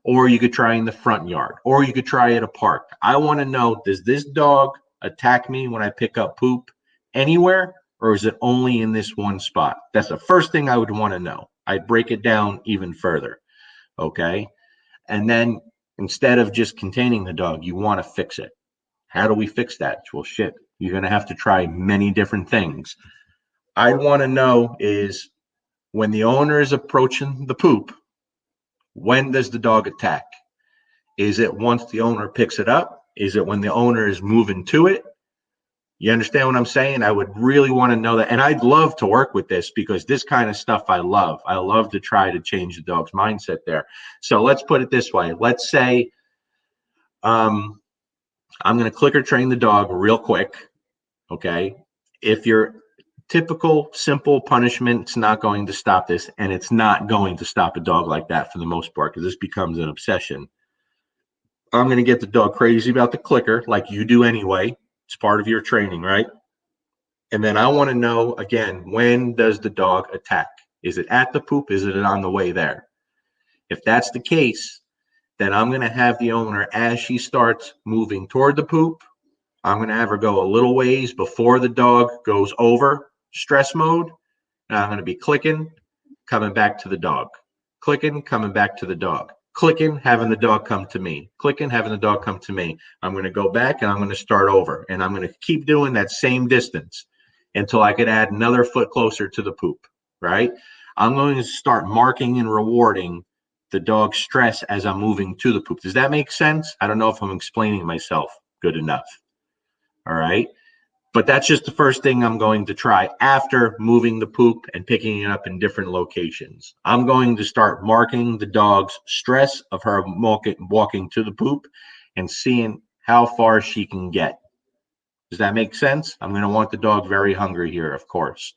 Or you could try in the front yard, or you could try at a park. I want to know, does this dog attack me when I pick up poop anywhere, or is it only in this one spot? That's the first thing I would want to know. I'd break it down even further, okay? And then instead of just containing the dog, you want to fix it. How do we fix that? Well, shit, you're going to have to try many different things. I want to know is when the owner is approaching the poop, when does the dog attack? Is it once the owner picks it up? Is it when the owner is moving to it? You understand what I'm saying? I would really want to know that. And I'd love to work with this because this kind of stuff I love. I love to try to change the dog's mindset there. So let's put it this way. Let's say I'm going to clicker train the dog real quick. Okay. If your typical simple punishment, it's not going to stop this, and it's not going to stop a dog like that for the most part, because this becomes an obsession. I'm going to get the dog crazy about the clicker like you do anyway. It's part of your training, right? And then I want to know, again, when does the dog attack? Is it at the poop? Is it on the way there? If that's the case, then I'm going to have the owner, as she starts moving toward the poop, I'm going to have her go a little ways before the dog goes over stress mode. And I'm going to be clicking, coming back to the dog. Clicking, coming back to the dog. Clicking, having the dog come to me. Clicking, having the dog come to me. I'm going to go back and I'm going to start over. And I'm going to keep doing that same distance until I could add another foot closer to the poop, right? I'm going to start marking and rewarding the dog's stress as I'm moving to the poop. Does that make sense? I don't know if I'm explaining myself good enough. All right. But that's just the first thing I'm going to try after moving the poop and picking it up in different locations. I'm going to start marking the dog's stress of her walking to the poop and seeing how far she can get. Does that make sense? I'm going to want the dog very hungry here, of course,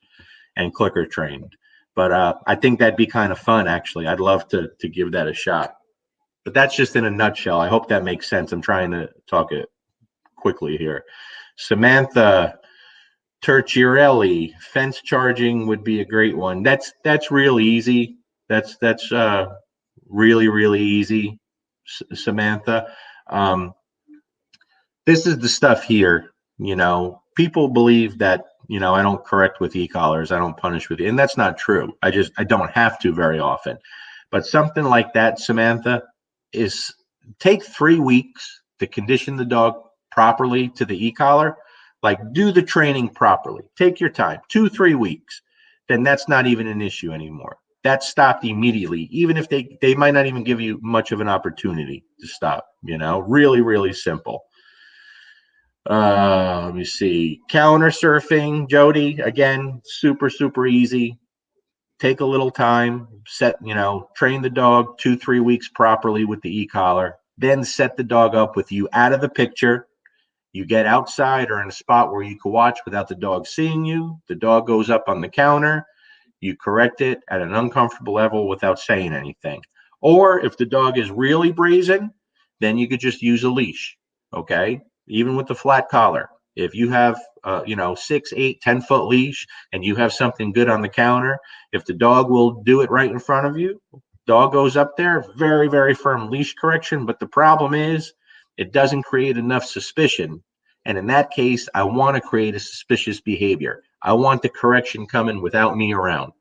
and clicker trained. But I think that'd be kind of fun, actually. I'd love to give that a shot. But that's just in a nutshell. I hope that makes sense. I'm trying to talk it quickly here. Samantha Turchiarelli, fence charging would be a great one. That's real easy. That's really easy, Samantha. Um, this is the stuff here. People believe that I don't correct with e-collars, I don't punish with and that's not true. I don't have to very often. But something like that, Samantha, is take 3 weeks to condition the dog properly to the e-collar. Like, do the training properly. Take your time, 2-3 weeks. Then that's not even an issue anymore. That stopped immediately, even if they might not even give you much of an opportunity to stop. Really simple. Let me see. Counter surfing, Jody, again, super easy. Take a little time, train the dog 2-3 weeks properly with the e-collar, then set the dog up with you out of the picture. You get outside or in a spot where you can watch without the dog seeing you. The dog goes up on the counter. You correct it at an uncomfortable level without saying anything. Or if the dog is really brazen, then you could just use a leash. Okay. Even with the flat collar. If you have, 6, 8, 10-foot leash and you have something good on the counter, if the dog will do it right in front of you, dog goes up there, very firm leash correction. But the problem is it doesn't create enough suspicion. And in that case, I want to create a suspicious behavior. I want the correction coming without me around.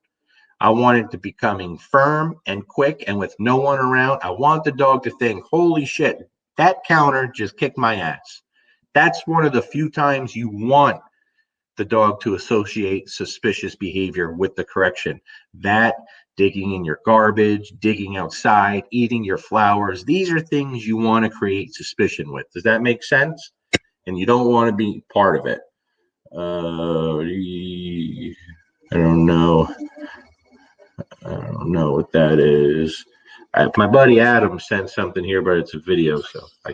I want it to be coming firm and quick and with no one around. I want the dog to think, holy shit, that counter just kicked my ass. That's one of the few times you want the dog to associate suspicious behavior with the correction. That, digging in your garbage, digging outside, eating your flowers, these are things you want to create suspicion with. Does that make sense? And you don't want to be part of it. I don't know. I don't know what that is. My buddy Adam sent something here, but it's a video, so I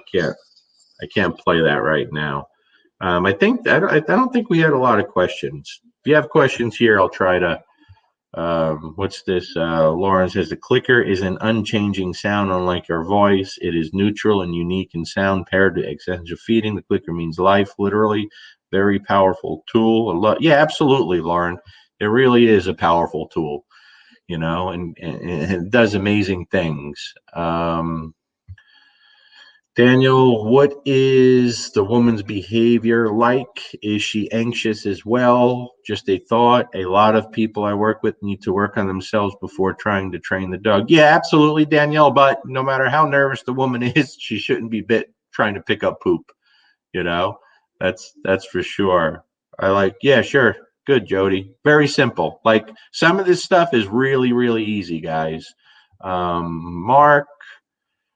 can't play that right now. I don't think we had a lot of questions. If you have questions here, I'll try to. What's this? Lauren says the clicker is an unchanging sound, unlike your voice. It is neutral and unique in sound, paired to extensive feeding. The clicker means life, literally. Very powerful tool. Yeah, absolutely, Lauren. It really is a powerful tool, and it does amazing things. Daniel, what is the woman's behavior like? Is she anxious as well? Just a thought. A lot of people I work with need to work on themselves before trying to train the dog. Yeah, absolutely, Danielle. But no matter how nervous the woman is, she shouldn't be bit trying to pick up poop. That's for sure. Yeah, sure. Good, Jody. Very simple. Like, some of this stuff is really easy, guys. Mark,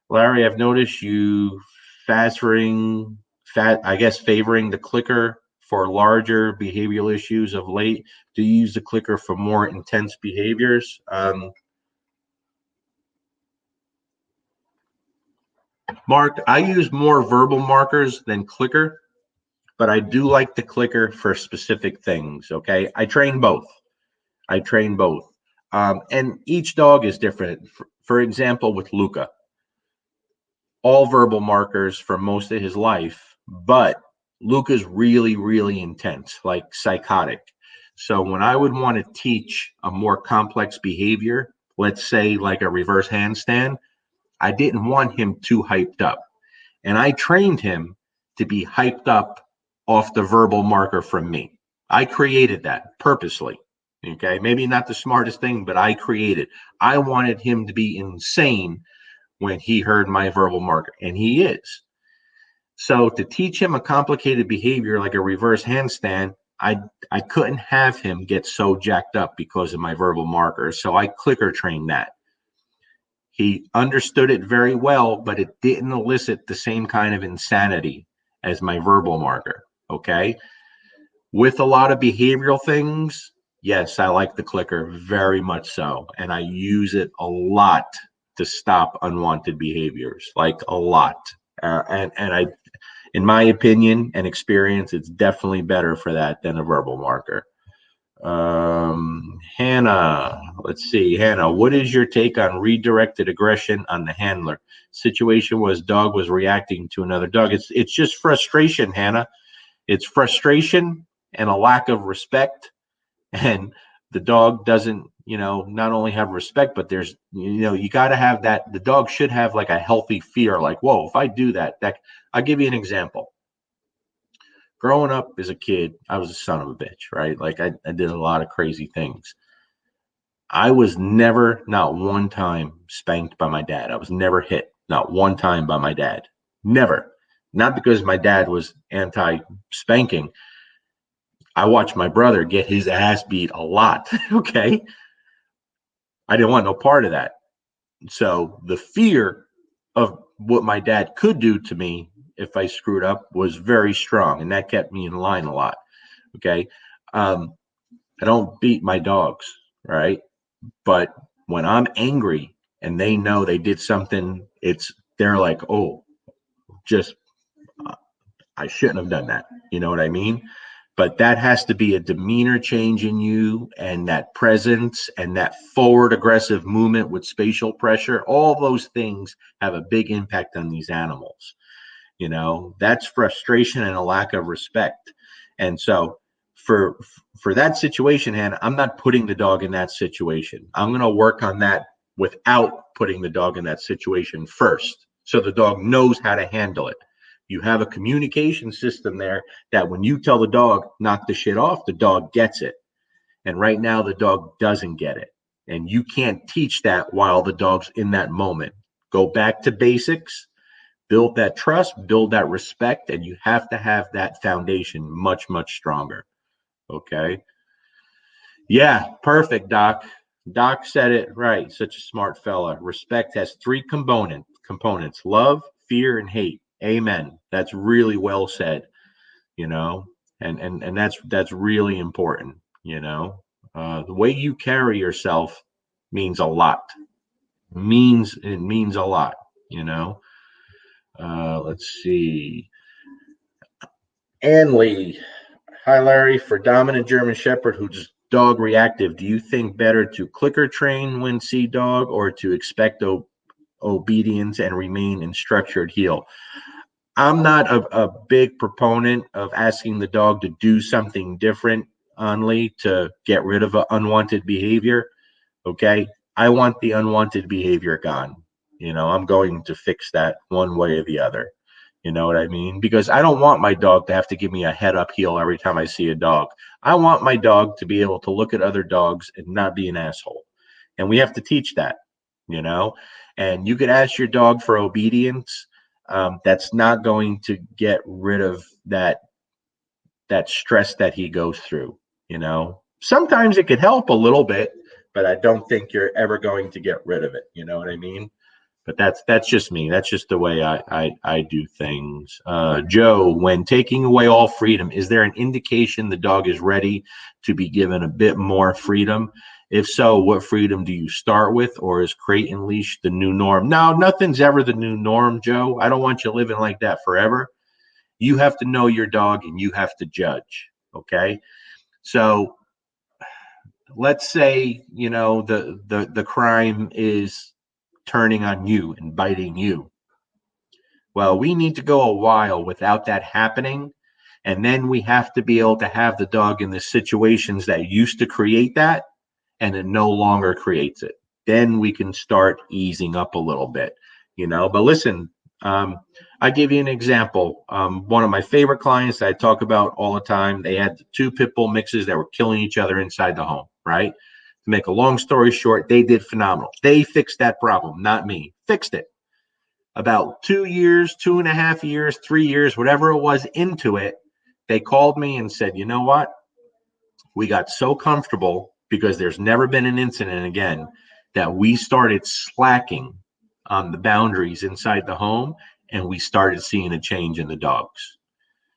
Larry, I've noticed you favoring the clicker for larger behavioral issues of late. Do you use the clicker for more intense behaviors? Mark, I use more verbal markers than clicker, but I do like the clicker for specific things. Okay. I train both. I train both. And each dog is different. For example, with Luca, all verbal markers for most of his life, but Luca's really, really intense, like psychotic. So when I would want to teach a more complex behavior, let's say like a reverse handstand, I didn't want him too hyped up. And I trained him to be hyped up off the verbal marker from me. I created that purposely. Okay. Maybe not the smartest thing, but I created. I wanted him to be insane when he heard my verbal marker, and he is. So to teach him a complicated behavior like a reverse handstand, I couldn't have him get so jacked up because of my verbal marker. So I clicker trained that. He understood it very well, but it didn't elicit the same kind of insanity as my verbal marker. Okay. With a lot of behavioral things, yes, I like the clicker very much so. And I use it a lot to stop unwanted behaviors, like a lot. And I, in my opinion and experience, it's definitely better for that than a verbal marker. Hannah, let's see. Hannah, what is your take on redirected aggression on the handler? Situation was dog was reacting to another dog. It's just frustration, Hannah. It's frustration and a lack of respect. And the dog doesn't, not only have respect, but there's, you got to have that. The dog should have like a healthy fear, like, whoa, if I do that, I'll give you an example. Growing up as a kid, I was a son of a bitch, right? Like I did a lot of crazy things. I was never, not one time, spanked by my dad. I was never hit, not one time by my dad. Never. Not because my dad was anti-spanking. I watched my brother get his ass beat a lot. Okay. I didn't want no part of that. So the fear of what my dad could do to me if I screwed up was very strong. And that kept me in line a lot. Okay. I don't beat my dogs. Right. But when I'm angry and they know they did something, they're like, oh, just, I shouldn't have done that. You know what I mean? But that has to be a demeanor change in you, and that presence and that forward aggressive movement with spatial pressure. All those things have a big impact on these animals. That's frustration and a lack of respect. And so for that situation, Hannah, I'm not putting the dog in that situation. I'm going to work on that without putting the dog in that situation first, so the dog knows how to handle it. You have a communication system there that when you tell the dog, knock the shit off, the dog gets it. And right now the dog doesn't get it. And you can't teach that while the dog's in that moment. Go back to basics, build that trust, build that respect, and you have to have that foundation much, much stronger. Okay. Yeah, perfect, Doc. Doc said it right. Such a smart fella. Respect has three components: love, fear, and hate. Amen. That's really well said. And that's really important. The way you carry yourself means a lot. It means a lot. Let's see. Ann Lee. Hi, Larry. For dominant German Shepherd who's dog reactive, do you think better to clicker train when see dog, or to expect obedience and remain in structured heel? I'm not a big proponent of asking the dog to do something different, only to get rid of an unwanted behavior. Okay. I want the unwanted behavior gone. I'm going to fix that one way or the other. You know what I mean? Because I don't want my dog to have to give me a head up heel every time I see a dog. I want my dog to be able to look at other dogs and not be an asshole. And we have to teach that, and you could ask your dog for obedience. That's not going to get rid of that stress that he goes through. Sometimes it could help a little bit, but I don't think you're ever going to get rid of it. You know what I mean? But that's just me. That's just the way I do things. Joe, when taking away all freedom, is there an indication the dog is ready to be given a bit more freedom? If so, what freedom do you start with, or is crate and leash the new norm? No, nothing's ever the new norm, Joe. I don't want you living like that forever. You have to know your dog and you have to judge. Okay. So let's say, the crime is turning on you and biting you. Well, we need to go a while without that happening. And then we have to be able to have the dog in the situations that used to create that, and it no longer creates it. Then we can start easing up a little bit, But listen, I give you an example. One of my favorite clients that I talk about all the time, they had two pit bull mixes that were killing each other inside the home, right? To make a long story short, they did phenomenal. They fixed that problem, not me. Fixed it. About 2 years, 2.5 years, 3 years, whatever it was into it, they called me and said, you know what? We got so comfortable because there's never been an incident again that we started slacking on the boundaries inside the home, and we started seeing a change in the dogs.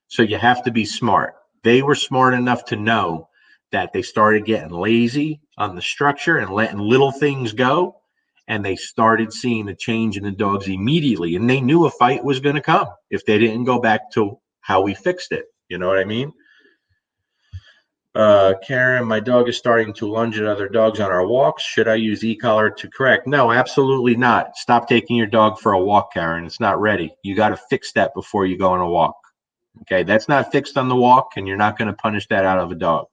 So you have to be smart. They were smart enough to know that they started getting lazy on the structure and letting little things go, and they started seeing a change in the dogs immediately. And they knew a fight was going to come if they didn't go back to how we fixed it. You know what I mean? Karen, my dog is starting to lunge at other dogs on our walks. Should I use e-collar to correct? No, absolutely not. Stop taking your dog for a walk, Karen. It's not ready. You got to fix that before you go on a walk. Okay, that's not fixed on the walk, and you're not going to punish that out of a dog.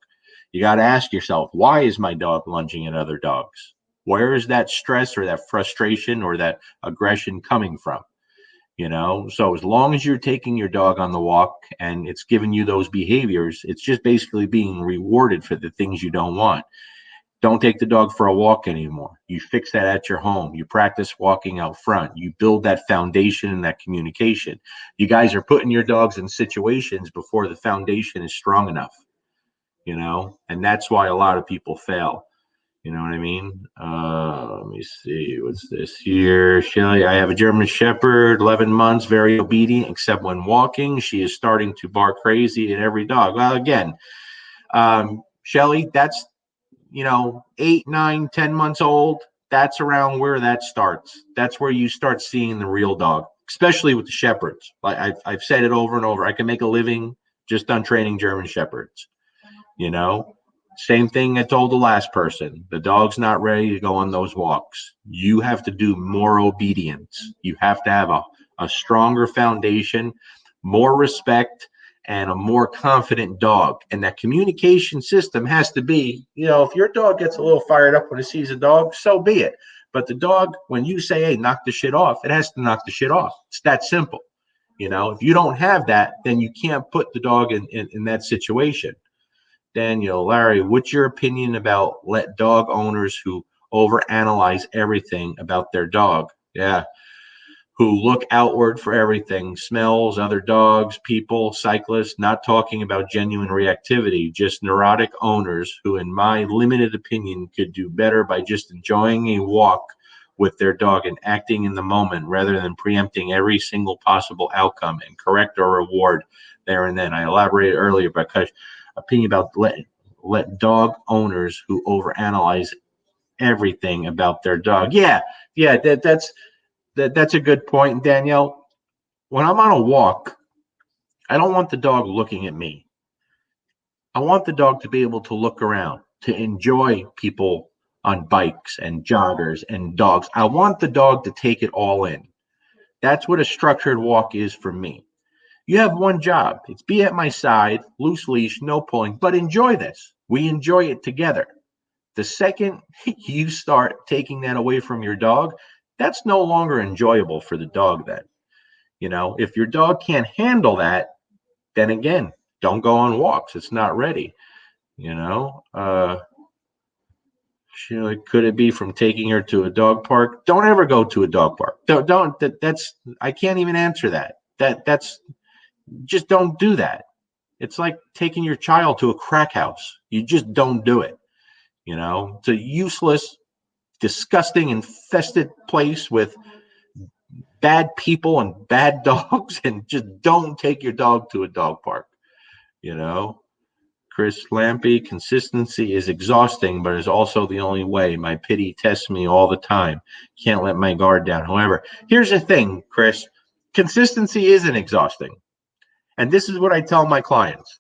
You got to ask yourself, why is my dog lunging at other dogs? Where is that stress or that frustration or that aggression coming from? So as long as you're taking your dog on the walk and it's giving you those behaviors, it's just basically being rewarded for the things you don't want. Don't take the dog for a walk anymore. You fix that at your home. You practice walking out front. You build that foundation and that communication. You guys are putting your dogs in situations before the foundation is strong enough, and that's why a lot of people fail. You know what I mean? Let me see. What's this here? Shelly, I have a German Shepherd, 11 months, very obedient, except when walking. She is starting to bark crazy at every dog. Well, again, Shelly, that's, 8, 9, 10 months old. That's around where that starts. That's where you start seeing the real dog, especially with the Shepherds. Like I've said it over and over. I can make a living just on training German Shepherds, you know? Same thing I told the last person. The dog's not ready to go on those walks. You have to do more obedience. You have to have a stronger foundation, more respect, and a more confident dog. And that communication system has to be, if your dog gets a little fired up when it sees a dog, so be it. But the dog, when you say, hey, knock the shit off, it has to knock the shit off. It's that simple. If you don't have that, then you can't put the dog in that situation. Daniel, Larry, what's your opinion about let dog owners who overanalyze everything about their dog? Yeah. Who look outward for everything, smells, other dogs, people, cyclists, not talking about genuine reactivity, just neurotic owners who, in my limited opinion, could do better by just enjoying a walk with their dog and acting in the moment rather than preempting every single possible outcome and correct or reward there and then. I elaborated earlier because opinion about let dog owners who overanalyze everything about their dog. Yeah, that's a good point, Danielle. When I'm on a walk, I don't want the dog looking at me. I want the dog to be able to look around, to enjoy people on bikes and joggers and dogs. I want the dog to take it all in. That's what a structured walk is for me. You have one job. It's be at my side, loose leash, no pulling, but enjoy this. We enjoy it together. The second you start taking that away from your dog, that's no longer enjoyable for the dog then. If your dog can't handle that, then again, don't go on walks. It's not ready. Could it be from taking her to a dog park? Don't ever go to a dog park. That's I can't even answer that. That's just don't do that. It's like taking your child to a crack house. You just don't do it. It's a useless, disgusting, infested place with bad people and bad dogs, and just don't take your dog to a dog park. Chris Lampy, consistency is exhausting, but is also the only way. My pity tests me all the time. Can't let my guard down. However, here's the thing, Chris. Consistency isn't exhausting. And this is what I tell my clients.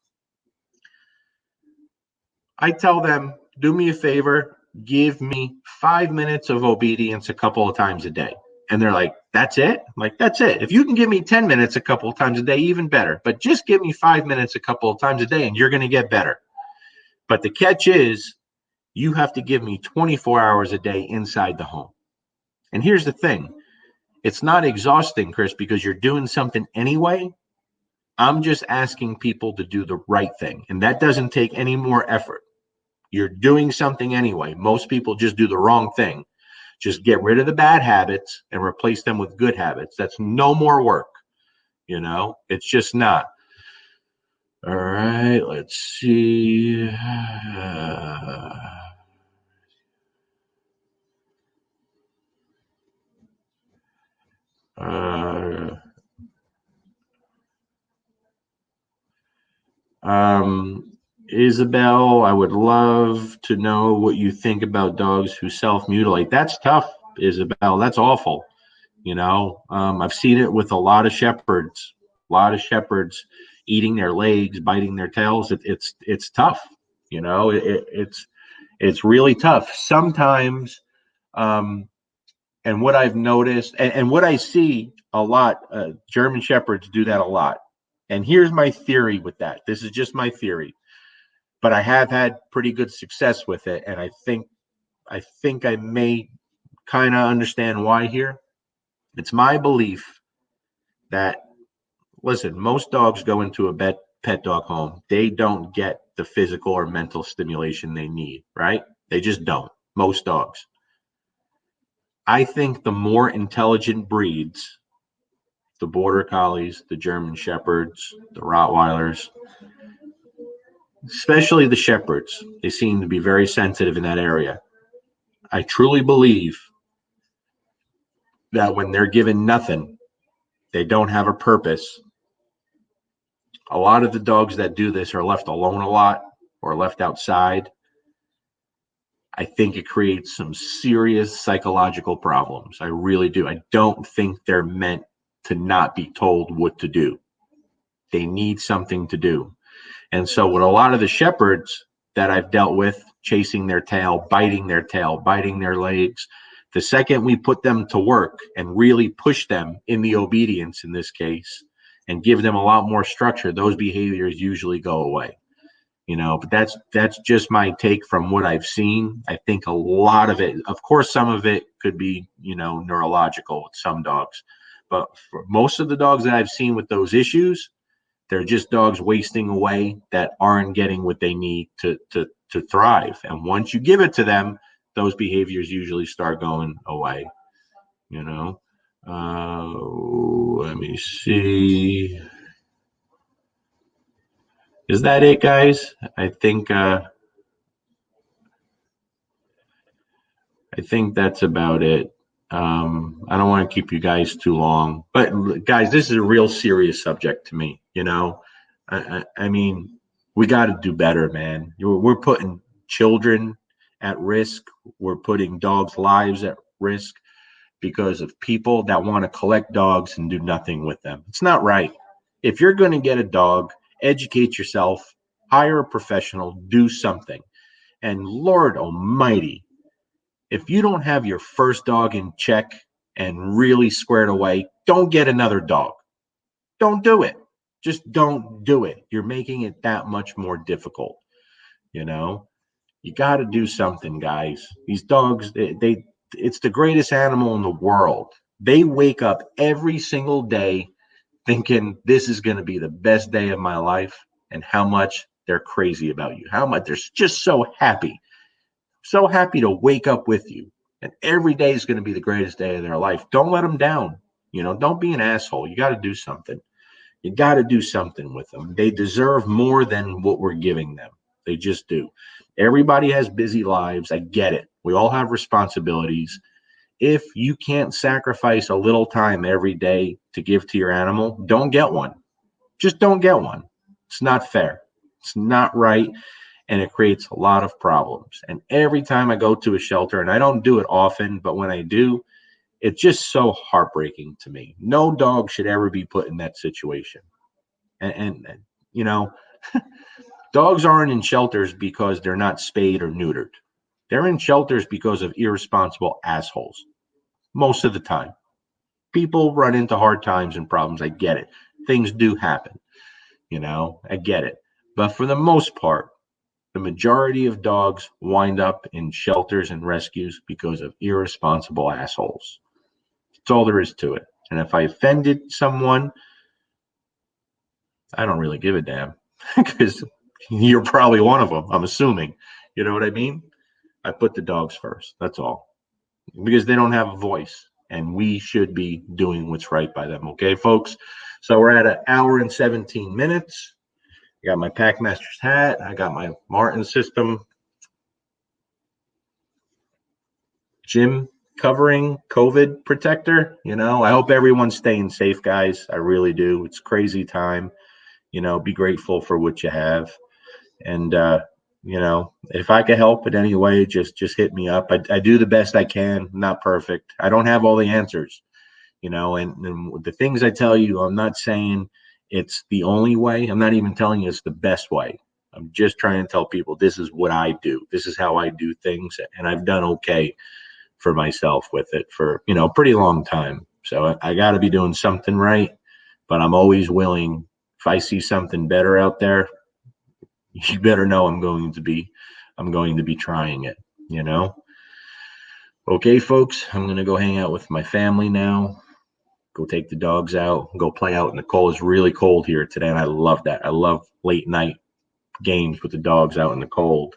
I tell them, do me a favor, give me 5 minutes of obedience a couple of times a day. And they're like, that's it? I'm like, that's it. If you can give me 10 minutes a couple of times a day, even better. But just give me 5 minutes a couple of times a day and you're going to get better. But the catch is you have to give me 24 hours a day inside the home. And here's the thing. It's not exhausting, Chris, because you're doing something anyway. I'm just asking people to do the right thing. And that doesn't take any more effort. You're doing something anyway. Most people just do the wrong thing. Just get rid of the bad habits and replace them with good habits. That's no more work. It's just not. All right, let's see. Isabel, I would love to know what you think about dogs who self-mutilate. That's tough, Isabel. That's awful. I've seen it with a lot of shepherds. Eating their legs, biting their tails. It's tough. It's really tough. Sometimes, and what I've noticed, and what I see a lot, German shepherds do that a lot. And here's my theory with that. This is just my theory, but I have had pretty good success with it, and I think I may kind of understand why here. It's my belief that, listen, most dogs go into a pet dog home. They don't get the physical or mental stimulation they need, right? They just don't. Most dogs. I think the more intelligent breeds, the border collies, the German shepherds, the Rottweilers, especially the shepherds, they seem to be very sensitive in that area. I truly believe that when they're given nothing, they don't have a purpose. A lot of the dogs that do this are left alone a lot or left outside. I think it creates some serious psychological problems. I really do. I don't think they're meant to not be told what to do. They need something to do. And so with a lot of the shepherds that I've dealt with, chasing their tail, biting their legs, the second we put them to work and really push them in the obedience in this case and give them a lot more structure, those behaviors usually go away. But that's just my take from what I've seen. I think a lot of it, of course, some of it could be, neurological with some dogs. But for most of the dogs that I've seen with those issues, they're just dogs wasting away that aren't getting what they need to thrive. And once you give it to them, those behaviors usually start going away. Let me see. Is that it, guys? I think that's about it. I don't want to keep you guys too long, but guys, this is a real serious subject to me. I mean, we got to do better, man. We're putting children at risk. We're putting dogs' lives at risk because of people that want to collect dogs and do nothing with them. It's not right. If you're going to get a dog, educate yourself, hire a professional, do something. And Lord Almighty, if you don't have your first dog in check and really squared away, don't get another dog. Don't do it. Just don't do it. You're making it that much more difficult. You got to do something, guys. These dogs, it's the greatest animal in the world. They wake up every single day thinking this is going to be the best day of my life, and how much they're crazy about you. How much they're just so happy to wake up with you. And every day is going to be the greatest day of their life. Don't let them down. Don't be an asshole. You got to do something. You got to do something with them. They deserve more than what we're giving them. They just do. Everybody has busy lives. I get it. We all have responsibilities. If you can't sacrifice a little time every day to give to your animal, don't get one. Just don't get one. It's not fair. It's not right, and it creates a lot of problems. And every time I go to a shelter, and I don't do it often, but when I do, it's just so heartbreaking to me. No dog should ever be put in that situation. And you know, dogs aren't in shelters because they're not spayed or neutered. They're in shelters because of irresponsible assholes. Most of the time, people run into hard times and problems. I get it. Things do happen. I get it. But for the most part, the majority of dogs wind up in shelters and rescues because of irresponsible assholes. That's all there is to it. And if I offended someone, I don't really give a damn because you're probably one of them, I'm assuming. You know what I mean? I put the dogs first. That's all. Because they don't have a voice, and we should be doing what's right by them. Okay, folks? So we're at 1 hour and 17 minutes. I got my Packmaster's hat. I got my Martin System gym covering COVID protector. I hope everyone's staying safe, guys. I really do. It's crazy time. Be grateful for what you have. And, if I can help in any way, just hit me up. I do the best I can. I'm not perfect. I don't have all the answers, and the things I tell you, I'm not saying it's the only way. I'm not even telling you it's the best way. I'm just trying to tell people this is what I do. This is how I do things. And I've done okay for myself with it for, a pretty long time. So I got to be doing something right, but I'm always willing. If I see something better out there, you better know I'm going to be trying it. Okay, folks, I'm going to go hang out with my family now. Go take the dogs out, go play out in the cold. It's really cold here today, and I love that. I love late night games with the dogs out in the cold.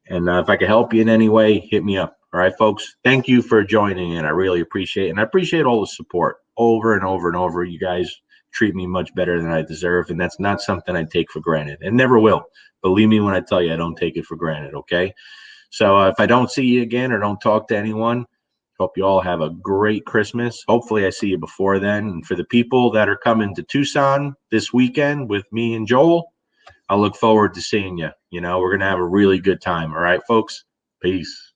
And if I can help you in any way, hit me up. All right, folks. Thank you for joining in. I really appreciate it. And I appreciate all the support over and over and over. You guys treat me much better than I deserve. And that's not something I take for granted and never will. Believe me when I tell you I don't take it for granted. Okay. So if I don't see you again or don't talk to anyone, hope you all have a great Christmas. Hopefully I see you before then. And for the people that are coming to Tucson this weekend with me and Joel, I look forward to seeing you. We're going to have a really good time. All right, folks. Peace.